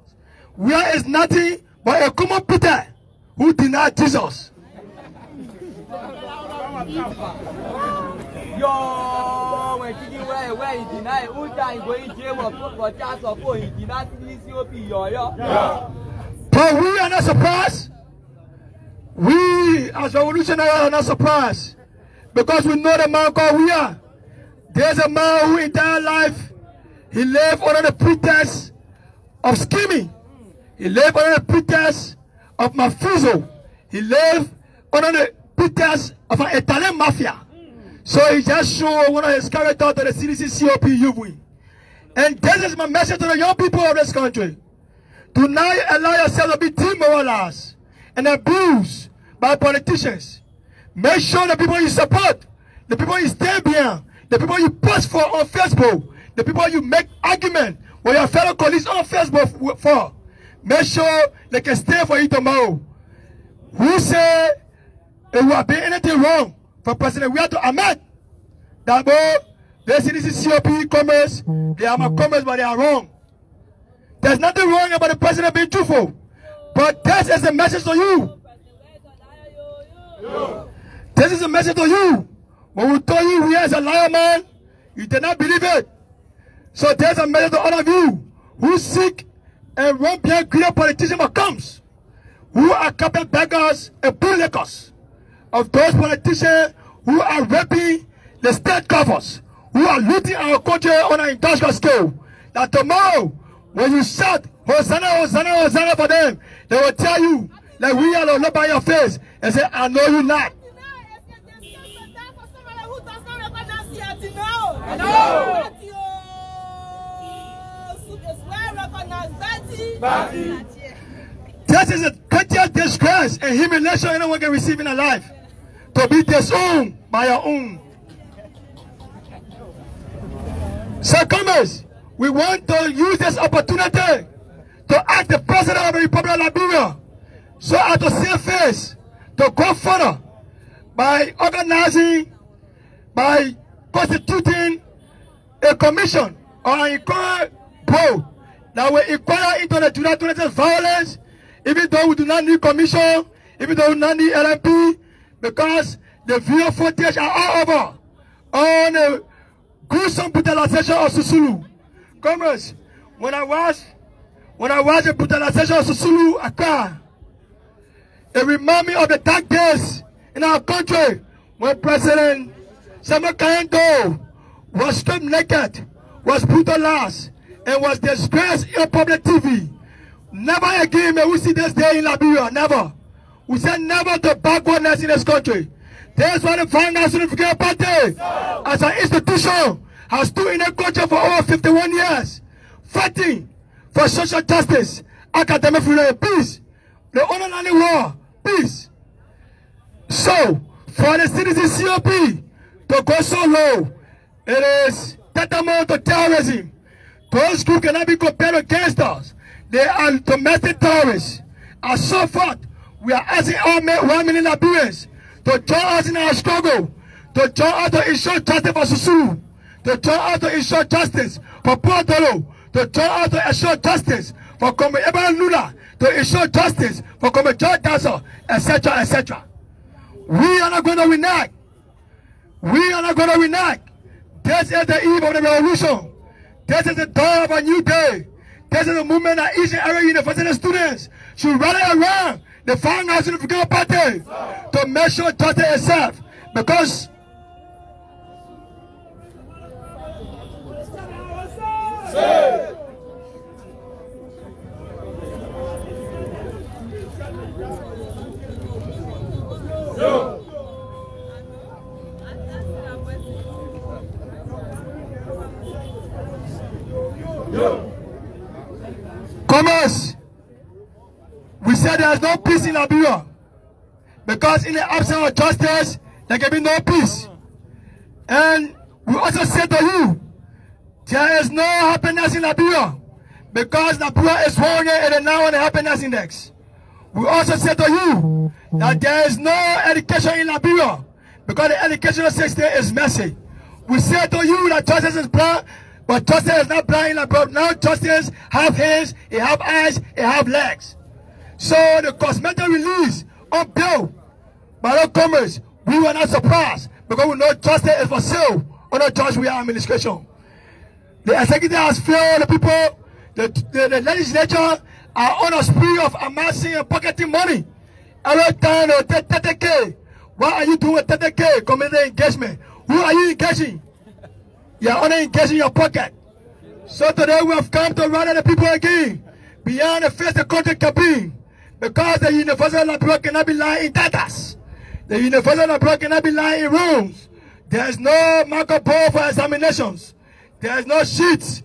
S1: Weah is nothing but a common Peter who denied Jesus.
S8: Yo, when thinking where he denied, who time going to jail for child support, he denied COP, yo.
S1: But we are not surprised. We as revolutionaries are not surprised. Because we know the man called Weah. There's a man who entire life, he lived under the pretext of scheming. He lived under the pretext of mafioso. He lived under the pretext of an Italian mafia. So he just showed one of his characters to the citizen COP youth. And this is my message to the young people of this country. Do not allow yourself to be demoralized and abused by politicians. Make sure the people you support, the people you stand behind, the people you post for on Facebook, the people you make argument with your fellow colleagues on Facebook for, make sure they can stand for you tomorrow. Who say it will be anything wrong for President Weah to admit that the citizen COP commerce, they are my commerce, but they are wrong. There's nothing wrong about the president being truthful, but this is a message to you. This is a message to you. When we told you Weah is a liar, man, you did not believe it. So there's a message to all of you who seek and run behind greater politician comes, who are carpet beggars and bootlickers, of those politicians who are raping the state coffers, who are looting our country on an industrial scale. That tomorrow, when you shout, Hosanna, Hosanna, Hosanna for them, they will tell you, like we are look by your face, and say, I know you not. This is the greatest disgrace and humiliation anyone can receive in their life. To be disowned by your own. So, comrades, we want to use this opportunity to ask the President of the Republic of Liberia so as to see face to go further by organizing, by constituting a commission or an inquiry board that will inquire into the July 26 violence, even though we do not need commission, even though we do not need LMP, because the video footage are all over on the gruesome brutalization of Susulu. Comrades, when I watch the brutalization of Susulu occur, it reminds me of the dark days in our country when President Samuel Kayendo was stripped naked, was brutalized, and was disgraced in public TV. Never again may we see this day in Liberia, never. We said never to backwardness in this country. That's why the Vanguard Unification Party, as an institution, has stood in the country for over 51 years, fighting for social justice, academic freedom, and peace. The underlying war, peace. So, for the citizen COP to go so low, it is tantamount to terrorism. Those groups cannot be compared against us. They are domestic terrorists. As so forth, we are asking all 1 million Liberians to join us in our struggle, to join us to ensure justice for Susulu, to join us to ensure justice for Portolo, to join us to ensure justice for Comrade Abraham Lula, to ensure justice for Comrade George Dasso, etc., etc. We are not going to renege. We are not going to renege. This is the eve of the revolution. This is the dawn of a new day. This is a movement that each and every university students should rally around the Founders of the Republican Party to make sure justice is served. Because Commerce, we said there is no peace in Liberia because in the absence of justice there can be no peace. And we also said to you, there is no happiness in Liberia because Liberia is 189 on the happiness index. We also said to you that there is no education in Liberia because the educational system is messy. We said to you that justice is blind, but justice is not blind in Liberia. Now justice have hands, it have eyes, it have legs. So the cosmetic release on bail by the Commerce, we were not surprised because we know justice is for sale under George Weah administration. The executive has failed the people. The legislature are on a spree of amassing and pocketing money. Every time they take 30K. What are you doing with 30K? Community engagement. Who are you engaging? You are only engaging your pocket. So today we have come to rally the people again beyond the face the country can be. Because the University of Liberia cannot be lying in datas. The University of Liberia cannot be lying in rooms. There is no marker board for examinations. There is no sheets.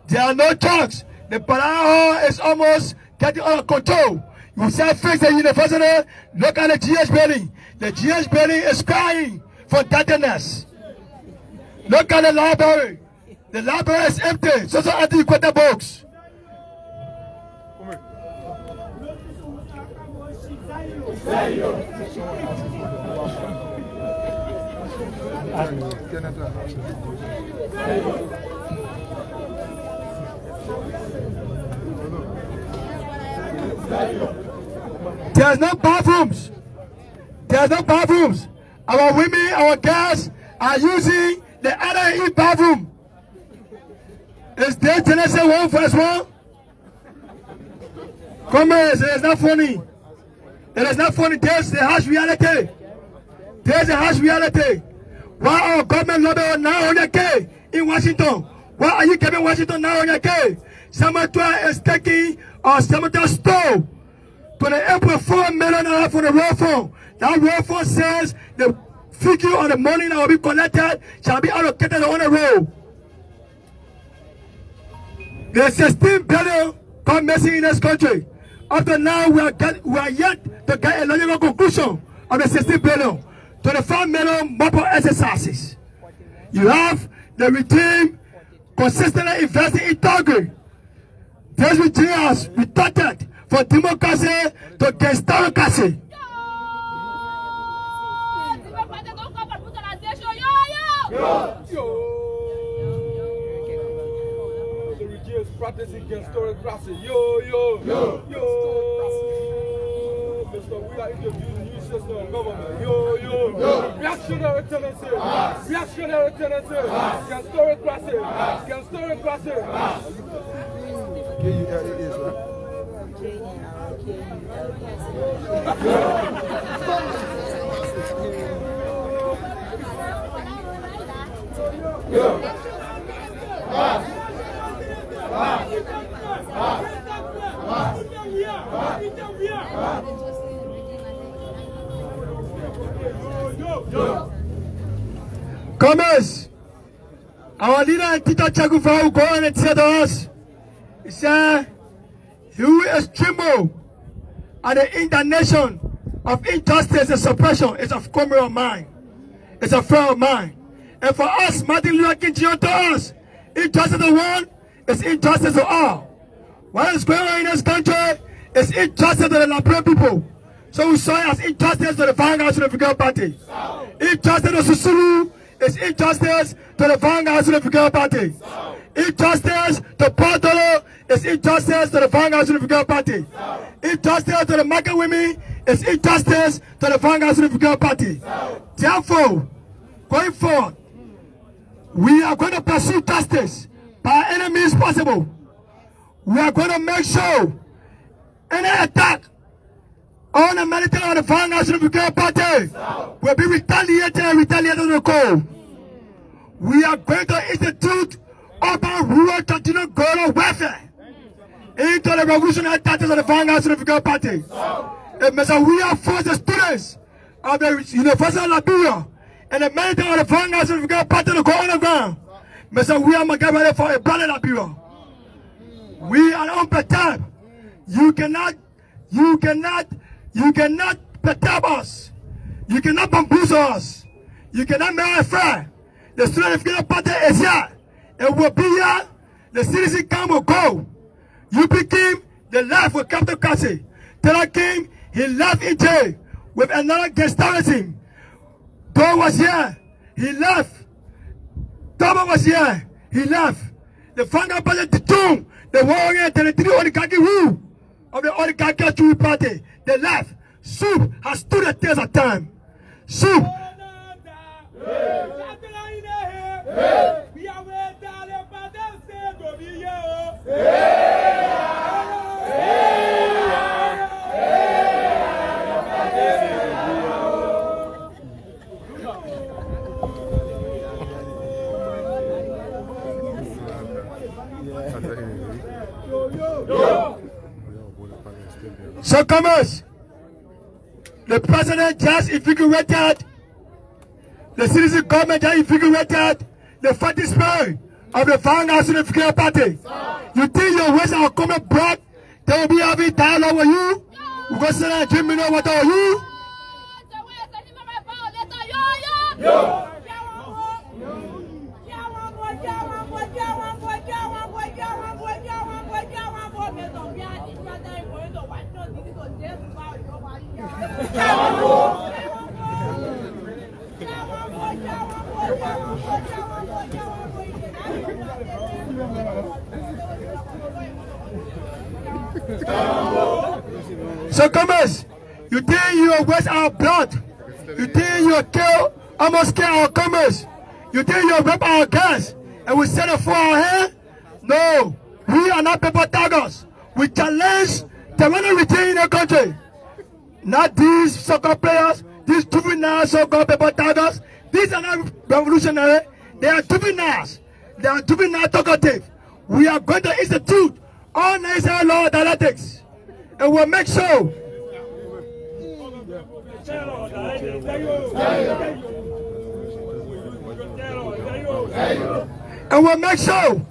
S1: There are no chalks. The Parao is almost getting under control. You say fix the university, look at the GH building. The GH building is crying for dirtiness. Look at the library. The library is empty. So antiquated books. There's no bathrooms. There's no bathrooms. Our women, our girls are using the other bathroom. Is there Genesis 1 verse 1? Come here, it is not funny. It is not funny. There's the harsh reality. There's the harsh reality. Why our government lobby 900K in Washington? Why are you giving Washington 900K? Samatua is taking or Samatua stole to the airport $4 million for the road fund. That road fund says the figure of the money that will be collected shall be allocated on the road. There's 16 billion come missing in this country. Up to now, we are yet to get a logical conclusion of the 16 billion. 25 million mobile exercises. You have the regime consistently investing in Togri. This regime has retorted from democracy to gangsterocracy.
S6: The regime is practicing gangsterocracy. Yo. Mr. We are introducing new system of government. Yo. Reactionary tendency. Reactionary tendency. Gangsterocracy. K-U-L-E-S, right?
S1: Commerce, our leader and teacher Chakufa will go on and say to us, he said, you is tremble at the indignation of injustice and suppression. It's a criminal of mine. It's a fear of mine. And for us, Martin Luther King Jr. to us, injustice to one is injustice to all. What is going on in this country is injustice to the Liberian people. So we saw it as injustice to the Vanguard Republican Party. Injustice to Susulu is injustice to the Vanguard Republican Party. Injustice to Portolo is injustice to the Vanguard Republican Party. Injustice to the market women is injustice to the Vanguard Republican Party. Therefore, going forward, We are going to pursue justice by any means possible. We are going to make sure any attack on the military of the Vanguard Unification Party will be retaliated and retaliated to the core. We are going to institute urban rural continuous goal of welfare into the revolutionary tactics of the Vanguard Unification Party. It means that we have forced the students of the University of Liberia and the military of the Vanguard Unification Party to go on the ground. It means that we are going to get ready for a bloody Liberia. We are unperturbed. You cannot perturb us. You cannot bamboozle us. You cannot make us fair. The student education party is here. It will be here. The citizen come will go. You became the life with Captain Cassie. Taylor King, he left in jail with another gangsterism. Doe was here. He left. Toba was here. He left. The Vanguard Party, the tomb, the warrior, the three oligarchy rule of the oligarchy party. They left. SUP has stood the test of time. SUP. So, commerce, the president just invigorated, the citizen government just invigorated the fighting spirit of the Vanguard Unification Party. You think your ways are coming broad? They will be having dialogue with you? We're going to sit and drink mineral water with you? So, commerce, you think you will waste our blood? You think you will kill, almost kill our commerce? You think you will rape our girls and we set it for our hair? No, we are not paper tigers. We challenge the running regime in the country. Not these soccer players, these juvenile so-called paper tigers. These are not revolutionary. They are juveniles. They are juvenile talkative. We are going to institute all necessary law dialectics. And we'll make sure. And we'll make sure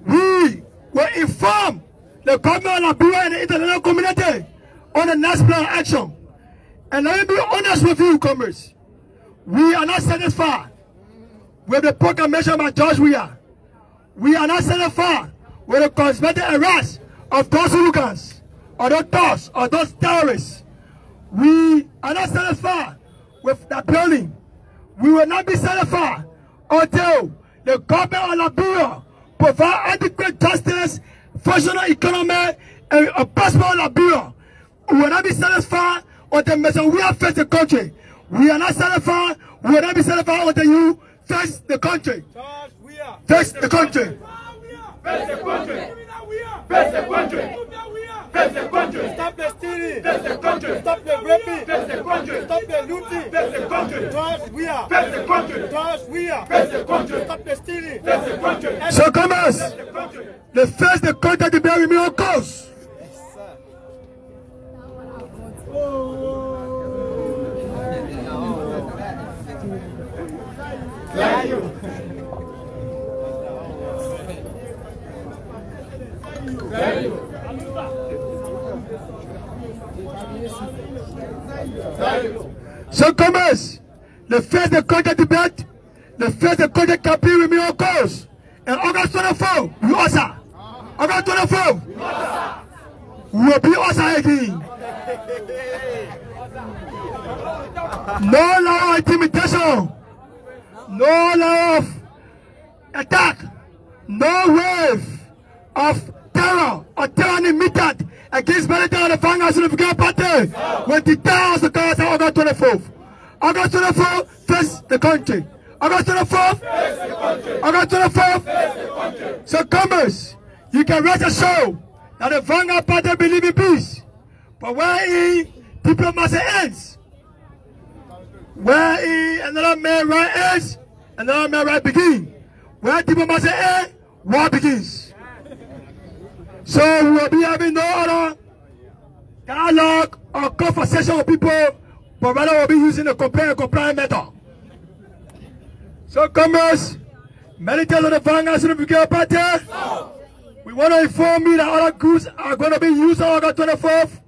S1: we will inform the government of Liberia and the international community on the next plan of action. And let me be honest with you, comrades. We are not satisfied with the proclamation by George Weah. We are not satisfied with the cosmetic arrest of those hooligans, or those thugs, or those terrorists. We are not satisfied with that building. We will not be satisfied until the government of Liberia provide adequate justice, functional economy, and a prosperous Liberia. We will not be satisfied until we have faced the country. We are not satisfied. We will not be satisfied until you face the country. Face the country.
S3: Face the country. Face the country. Face the country. Stop the stealing. Face the country. Stop the raping. Face the country. Stop the looting. Face the country. George Weah. Face the country. George Weah. Face the country. Stop the stealing. Face the country.
S1: So, commerce, the face the country to bury me on course. So, commerce, the first the country debate, the first the country campaign with me on course. And August 24, we also. August 24, we will be also again. No law of intimidation, no law of attack, no wave of terror or tyranny meted against military and the Vanguard Unification Party when the towers the cars on August 24th. August 24th, face the country. August 24th, face the country. August 24th. So commerce, you can rest assured that the Vanguard Party believe in peace. But where diplomacy ends, where another man right ends, another man right begins. Where diplomacy ends, war begins. So we will be having no other dialogue or conversation with people, but rather we'll be using the compare and comply method. So commerce, militants of the Vanguard Brigade Party, we want to inform you that other groups are going to be used on August 24th,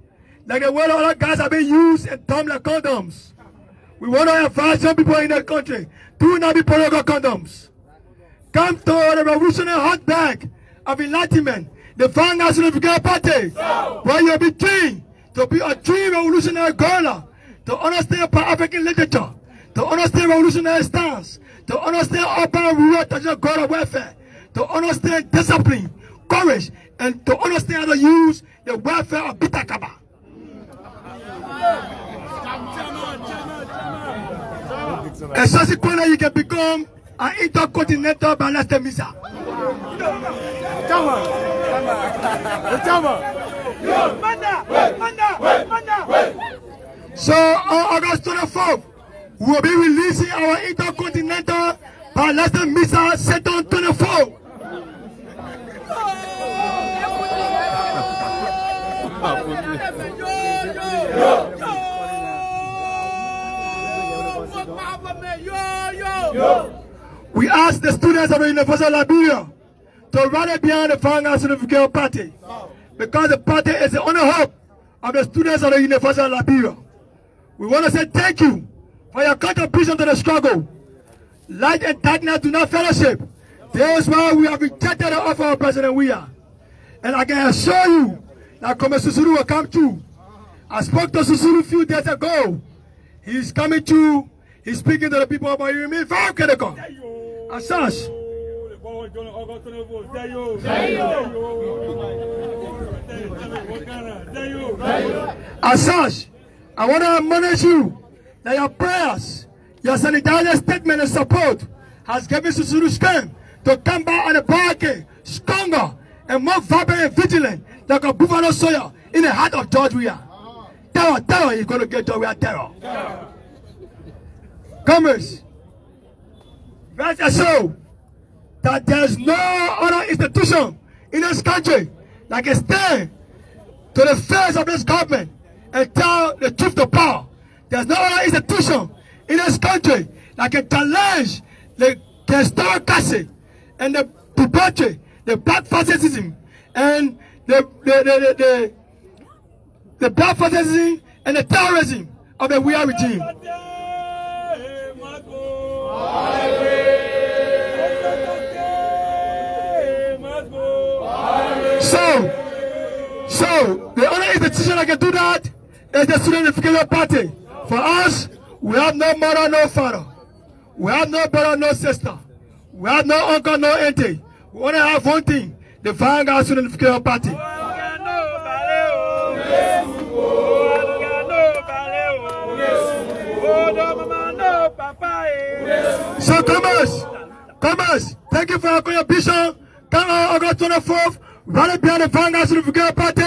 S1: like the way other guys are being used and dumped like condoms. We want to advise some people in the country, do not be political condoms. Come to the revolutionary hotbed of enlightenment, the Vanguard Brigade Party, where you'll be trained to be a true revolutionary guerrilla, to understand Pan-African literature, to understand revolutionary stance, to understand urban rural traditional God of welfare, to understand discipline, courage, and to understand how to use the welfare of Bitter Kaba. And subsequently, you can become an intercontinental ballasted missile. So on August 24th, we will be releasing our intercontinental ballasted missile Saturn 24. We ask the students of the University of Liberia to rally behind the Vanguard Brigade Party, because the party is the only hope of the students of the University of Liberia. We want to say thank you for your contribution to the struggle. Light and darkness do not fellowship. That is why we have rejected the offer of President Weah. And I can assure you that Comrade Susuru will come through. I spoke to Susuru a few days ago. He's coming through. He's speaking to the people about you. Remain very critical. As such, I want to admonish you that your prayers, your solidarity statement and support has given Susuru strength to come back on the barricade stronger and more vibrant and vigilant like a buffalo soldier in the heart of George Weah. Terror is going to get George Weah terror. Comrades, rest assured that there is no other institution in this country that can stand to the face of this government and tell the truth to power. There's no other institution in this country that can challenge the historicity and the debauchery, the black fascism, and the black fascism and the terrorism of the Weah regime. So the only institution that can do that is the Student Unification Party. For us, we have no mother, no father. We have no brother, no sister. We have no uncle, no auntie. We only have one thing: the Vanguard Student Unification Party. So commerce, thank you for your contribution. Come on August 24th, rally behind the Vanguard Brigade Party.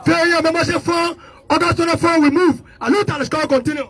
S1: Fill your membership form. August 24th, we move. And look at the score continue.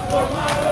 S3: Go,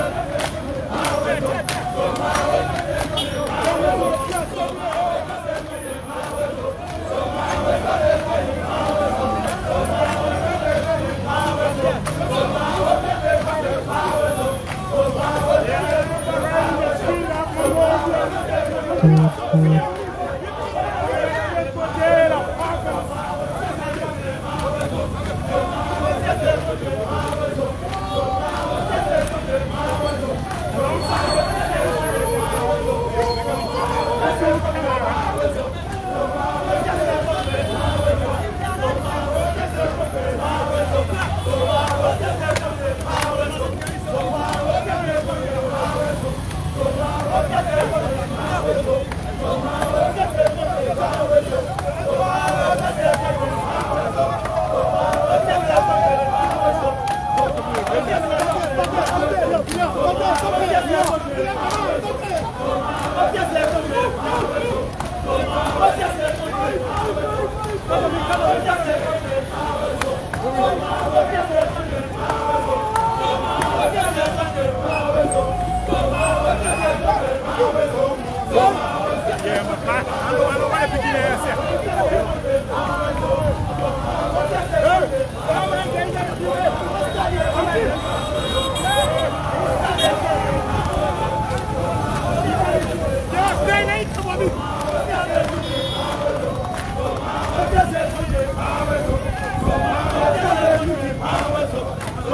S3: So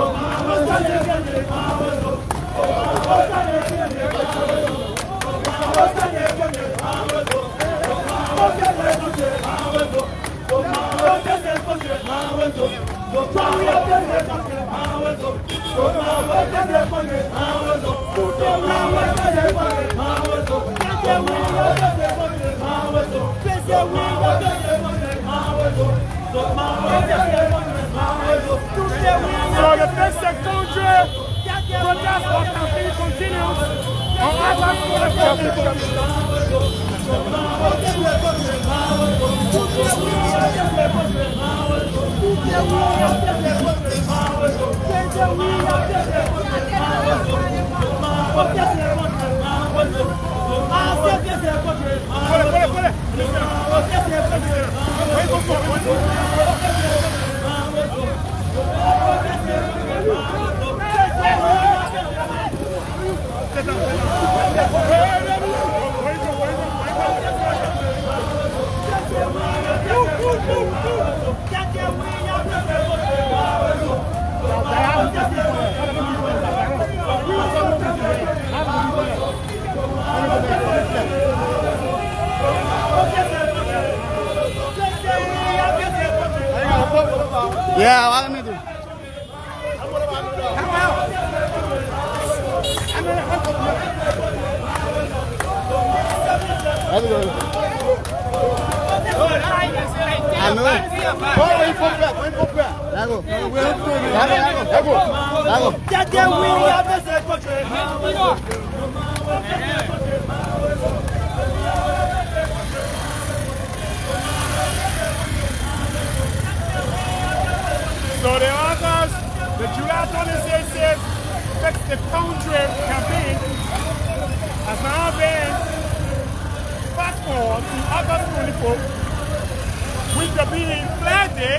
S3: the basic country protest or campaign continues on August
S6: Yeah, what am I doing? I know. Wait for that.
S3: So the August, the July 26th Fix the Country campaign has now been fast forward to August 24th, which will be Flag Day.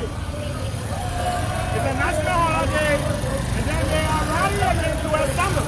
S3: It's a national holiday, and then they are rallying again to a summer.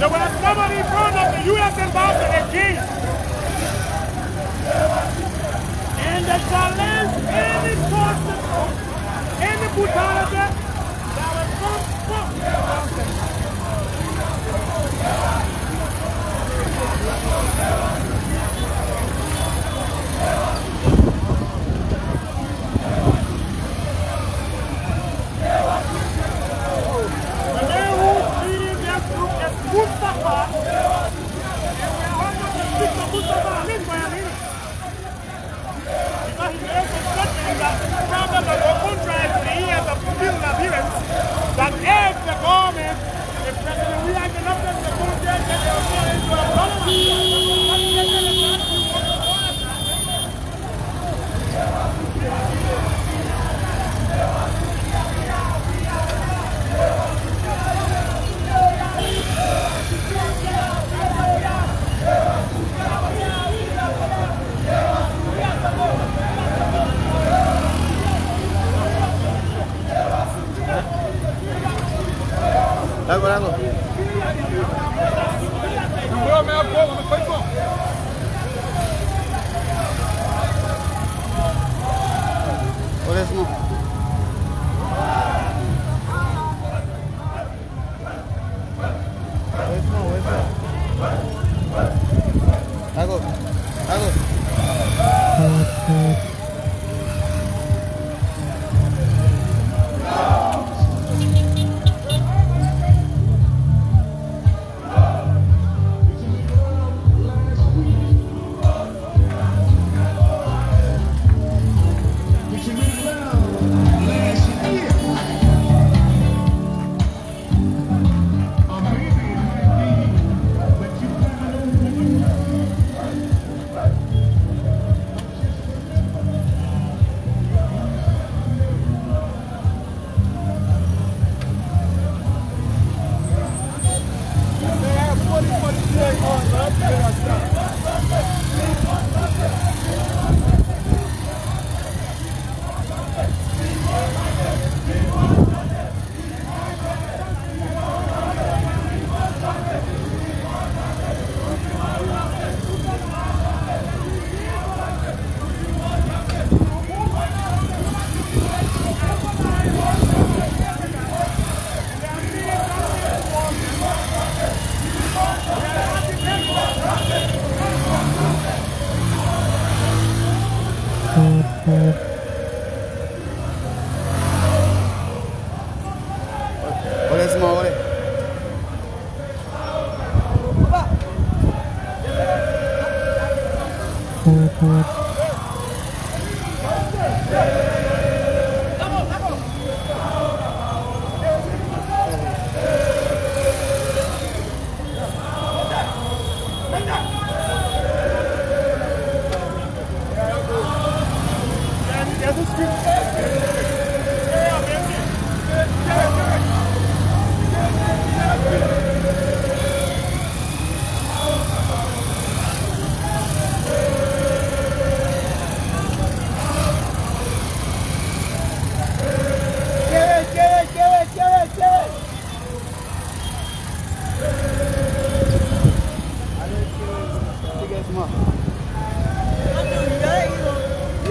S3: There was somebody in front of the U.S. ambassador again. And they challenge any person, any brutality that will come from. The man who's leading that group is Mustafa. And we are almost to speak to Mustafa in Miami. Because he made a statement that the problem of the contract he has a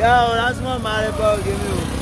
S9: Yo, that's my money, bro. Give me one.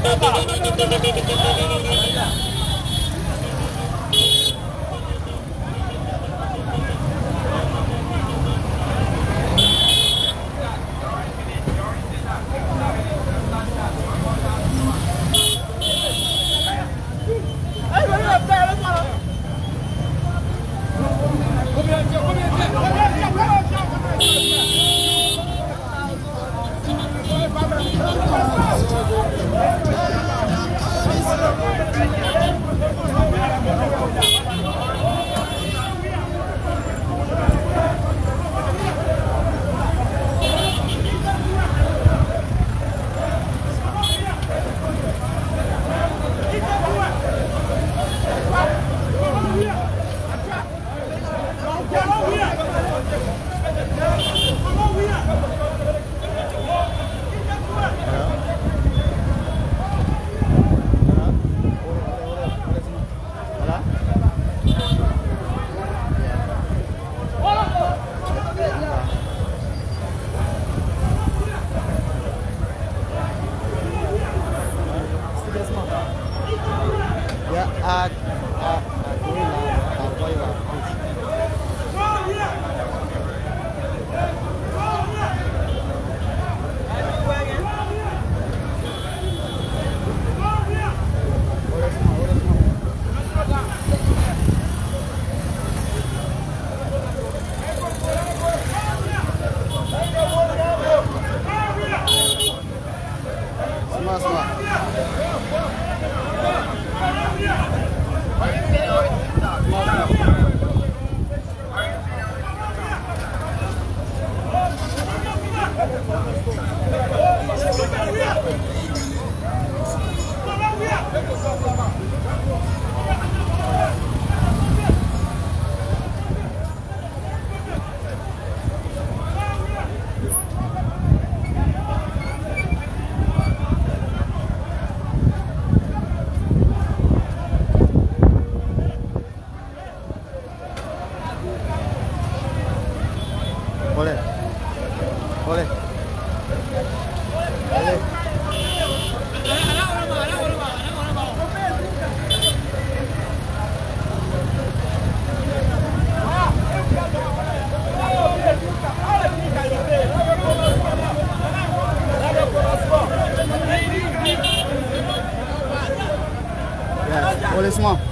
S9: Laisse-moi. Small.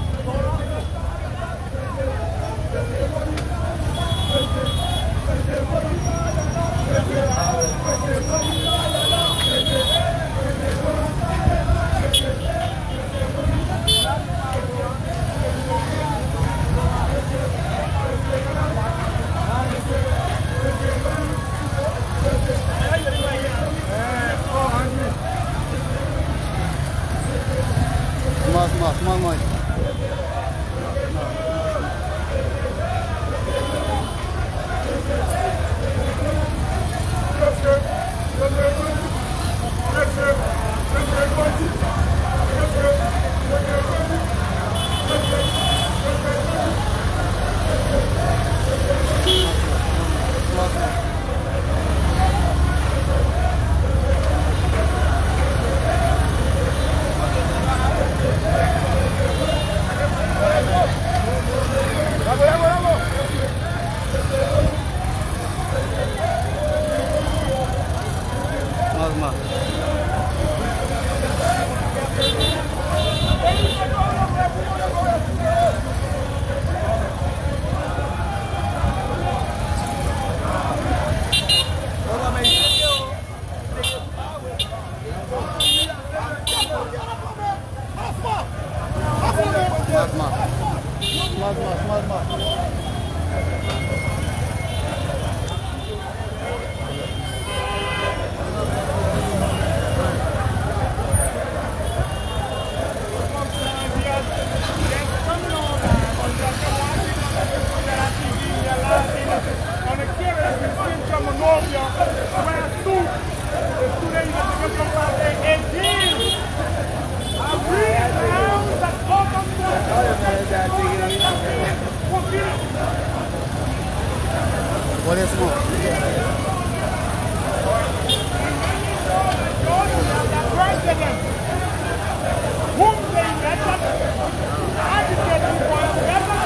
S3: whom they elected, advocating for a better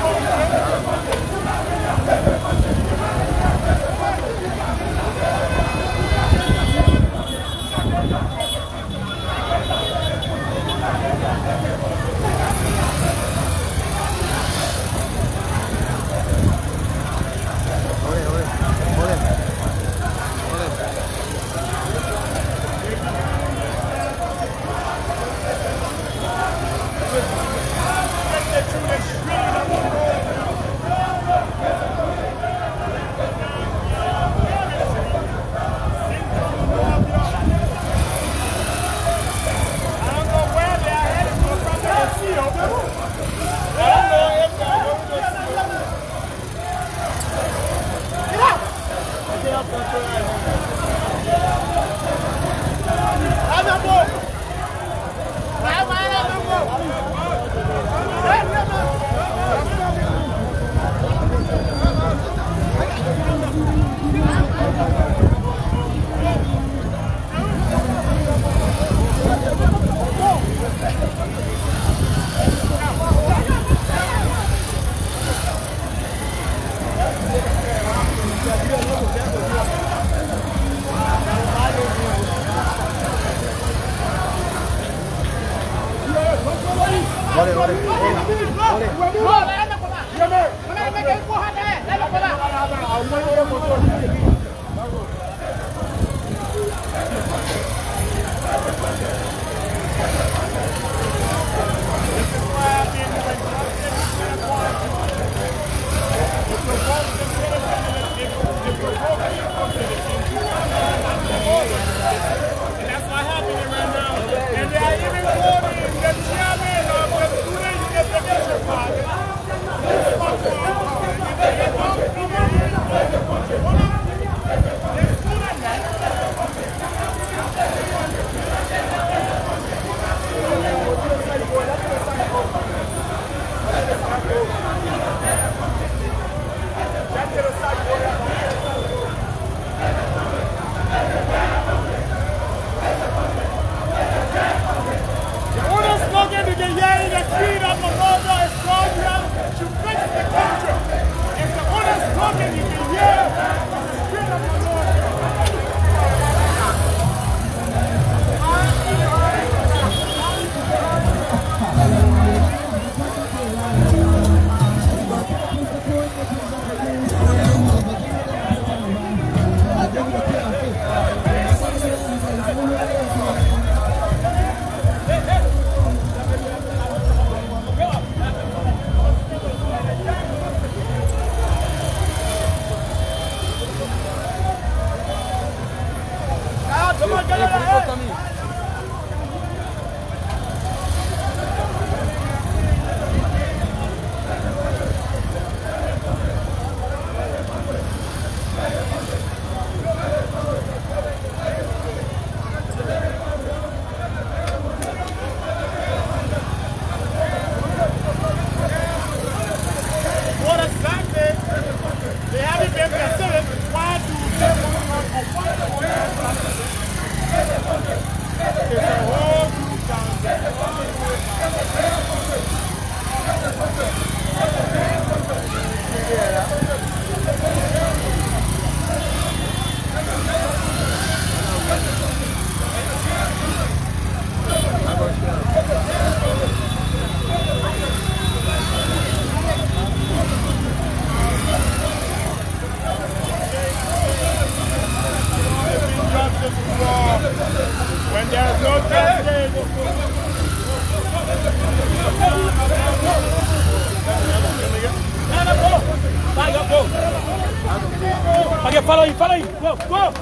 S10: Okay, follow him, follow him. Go, go.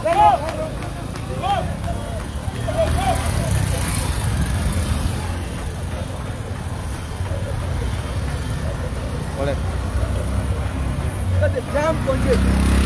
S10: Go.
S8: Olha. Cadê? Jump on you.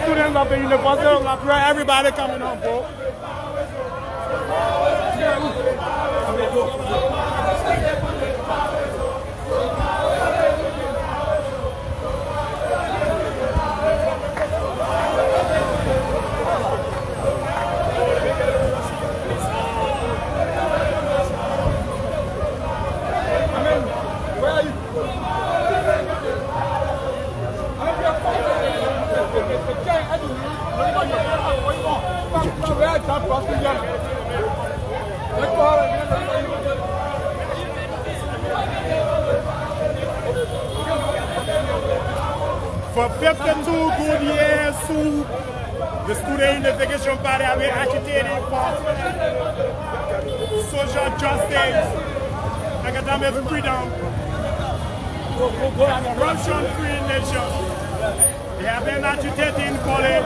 S3: Students of the University of Liberia, everybody coming on board. For 52 good years, the Student Unification Party have been agitating for social justice, academic freedom, corruption-free nation. They have been agitating for it.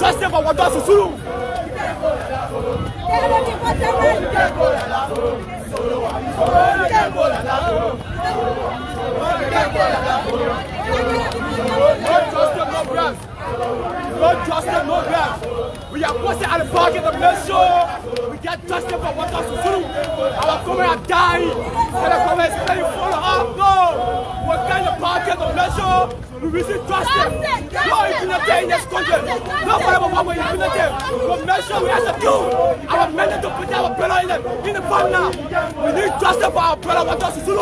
S6: Justice for what does Sulu.
S3: No grass. We are posted at the park to make sure we get justice for what us to do. Our comrades are dying, and the comrades is paying for us. No! We get the park to make sure we receive justice. No impunity in this country. No whatever what we impunity. We make sure we execute our men to put our brother in the farm now. We need justice for our brother what us to do.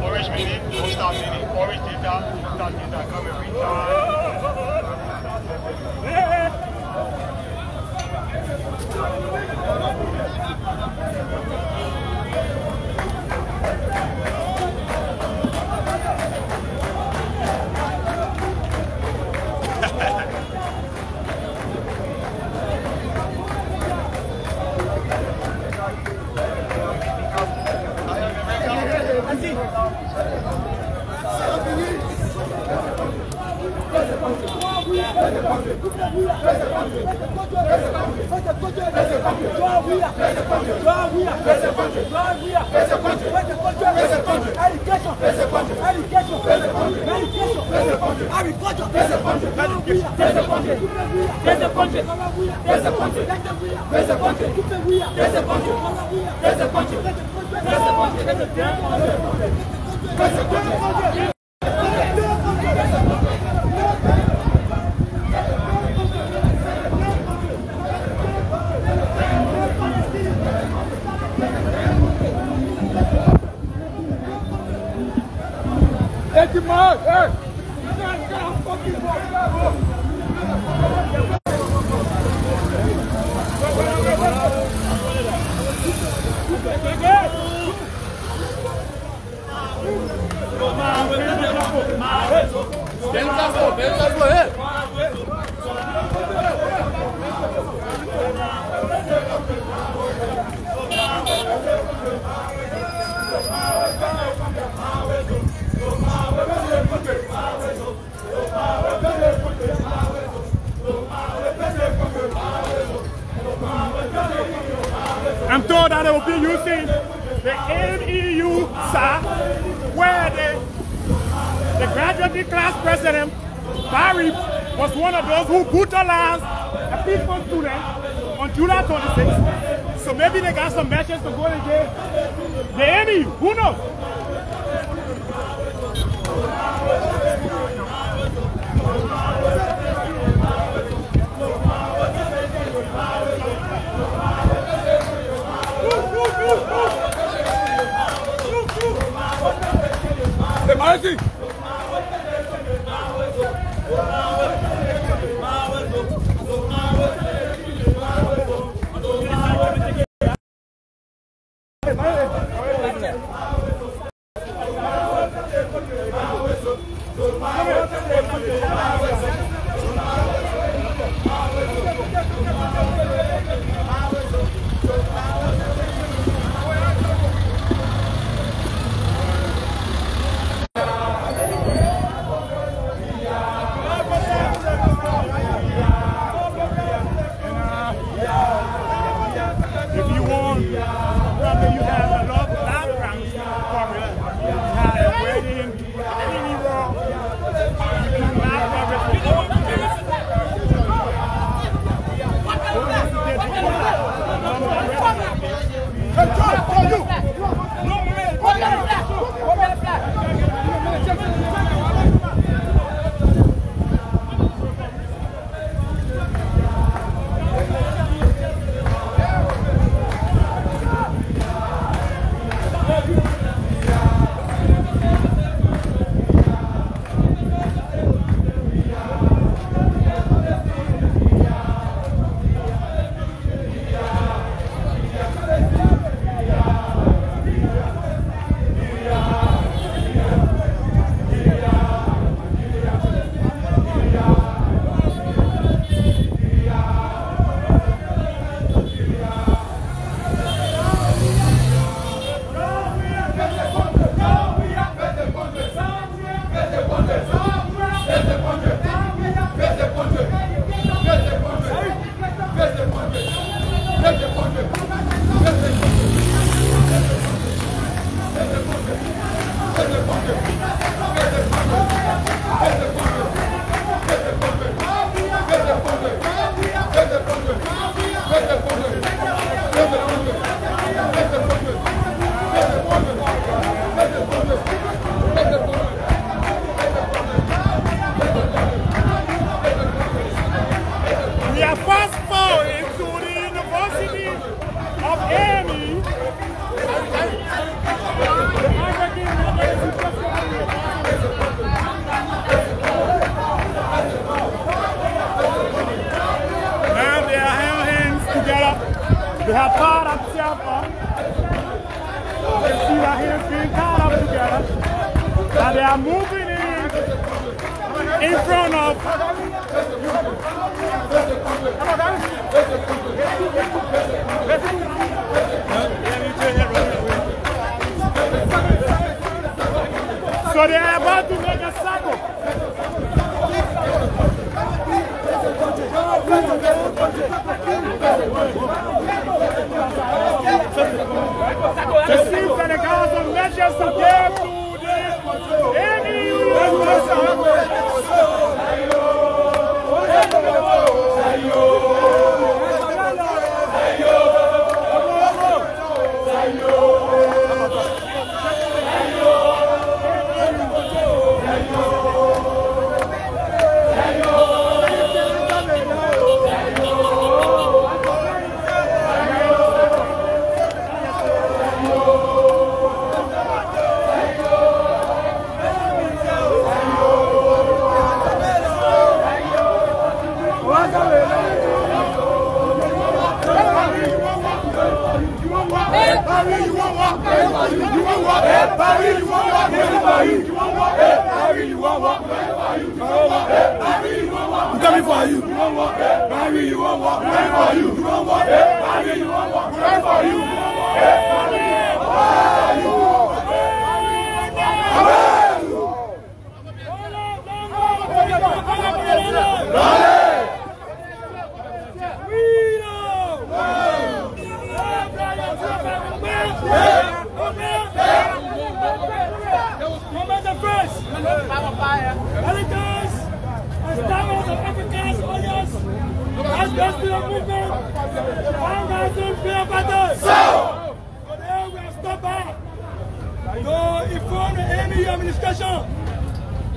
S11: Orange meeting, don't stop meeting. Orange data, come and retard.
S10: I'm told that they will be using the NEU SUP, where the graduating class president, Barry, was one of those who brutalized a peaceful student on July 26th. So maybe they got some matches to go and get the NEU. Who knows?
S3: Hey, Marty!
S10: And they are moving in front of so they are about to make a circle. It seems that the guys are measures to get to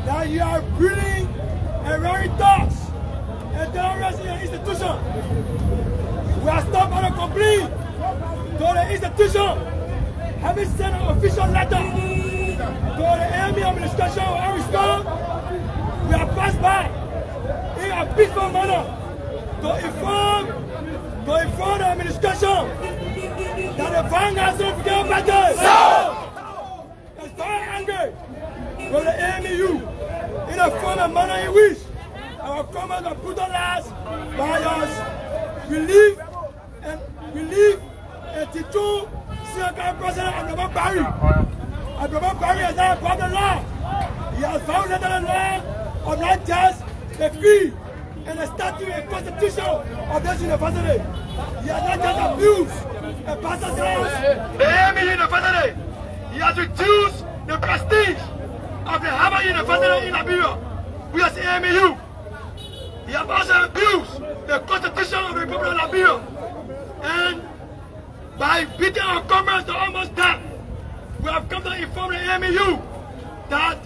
S10: that you are breeding and running dogs and terrorists in the institution. We are stopped on a complaint to the institution, having sent an official letter to the Army administration and respond. We are passed by in a peaceful manner to inform the administration that the vanguards of the battle is very angry with the AMU in a formal manner in which our comrades are brutalized by us. We live and Titu, Senior President Abdullah Barry. Abdullah Barry has now brought the law. He has violated the law of not just the fee and the statute and constitution of this university. He has not just abused the pastor's house, the AMU University. He has reduced the prestige of the Harvard University in Liberia. We as AMU. He has also abused the constitution of the Republic of Liberia. And by beating our comrades to almost death, we have come to inform the AMU that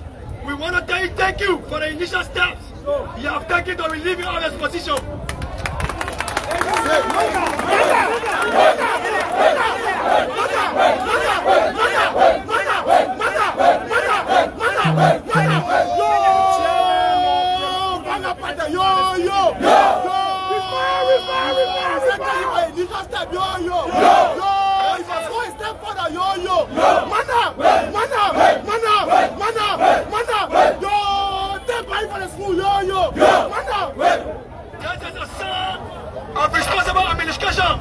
S10: we want to tell you thank you for the initial steps you have taken to relieve you of this position. Of responsible administration.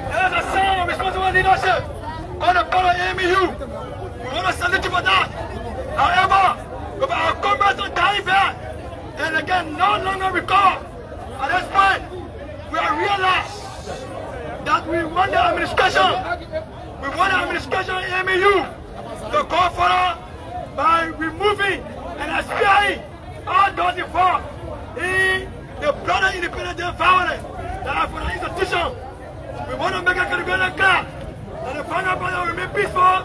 S10: There is a sign of responsible leadership on the part of AMU. We want to salute you for that. However, with our comrades on dying bed, and again, no longer recover, at this point, we are realized that we want the administration, in AMU to go further by removing and expiring all those involved in the broader independent violence that are for the institution. We want to make a categorical clear that the final party will remain peaceful,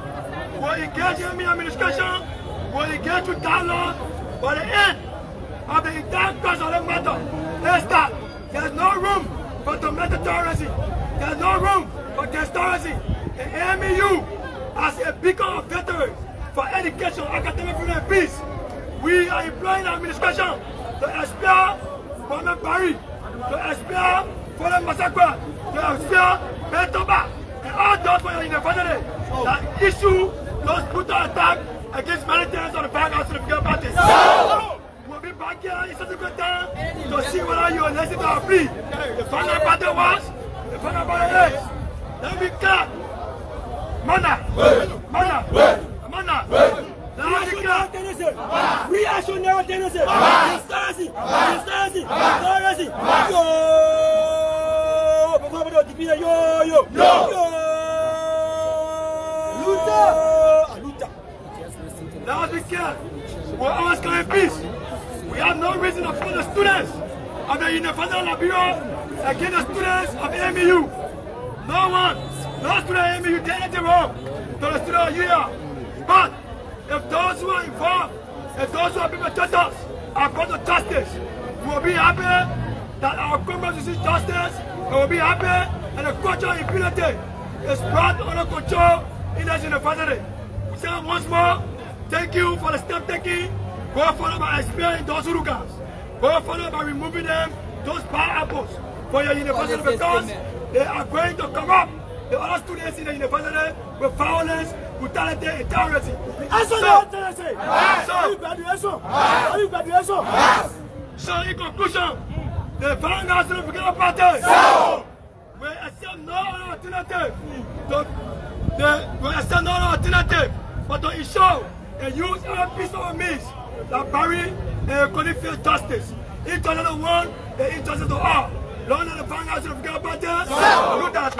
S10: will engage in the administration, will engage with dialogue, but the end of the entire course of the matter is that there is no room for domestic terrorism, there is no room for conspiracy. The AMU, as a beacon of veterans for education, academic freedom and peace, we are employing the administration to expel Mohamed Barry, to expel Foreign Massacre, to expel Bentoba, and all those for your university that issue those brutal attacks
S3: against militants on the vanguard to the Figure Party. We'll be back here in such a good time to see whether you are listening to our plea. The final battle was, the final battle is. Let me clear. Mana. Reactionary tendency. Conspiracy. Yo. Luta. Let us be clear. We're always calling peace. We have no reason to put the students of the University of Liberia against the students of AMU. No student of AMU did anything wrong to the student of UR. But if those who are involved, if those who are perpetrators are brought to justice, we will be happy that our Congress receives justice, and we will be happy that the culture of impunity is brought under control in this university. We say once more, thank you for the step taking. Go follow by expelling those hooligan. Go follow by removing them, those bad apples, for your university because they are going to corrupt the other students in the university with violence, brutality, and terrorism. So in conclusion, the vanguard of the Figure Party will accept no alternative. But to ensure and use every piece of means that Barry and Connie justice. Injustice to one and injustice to all. Long as the vanguard of the Figure Party, look at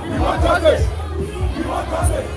S6: We want justice.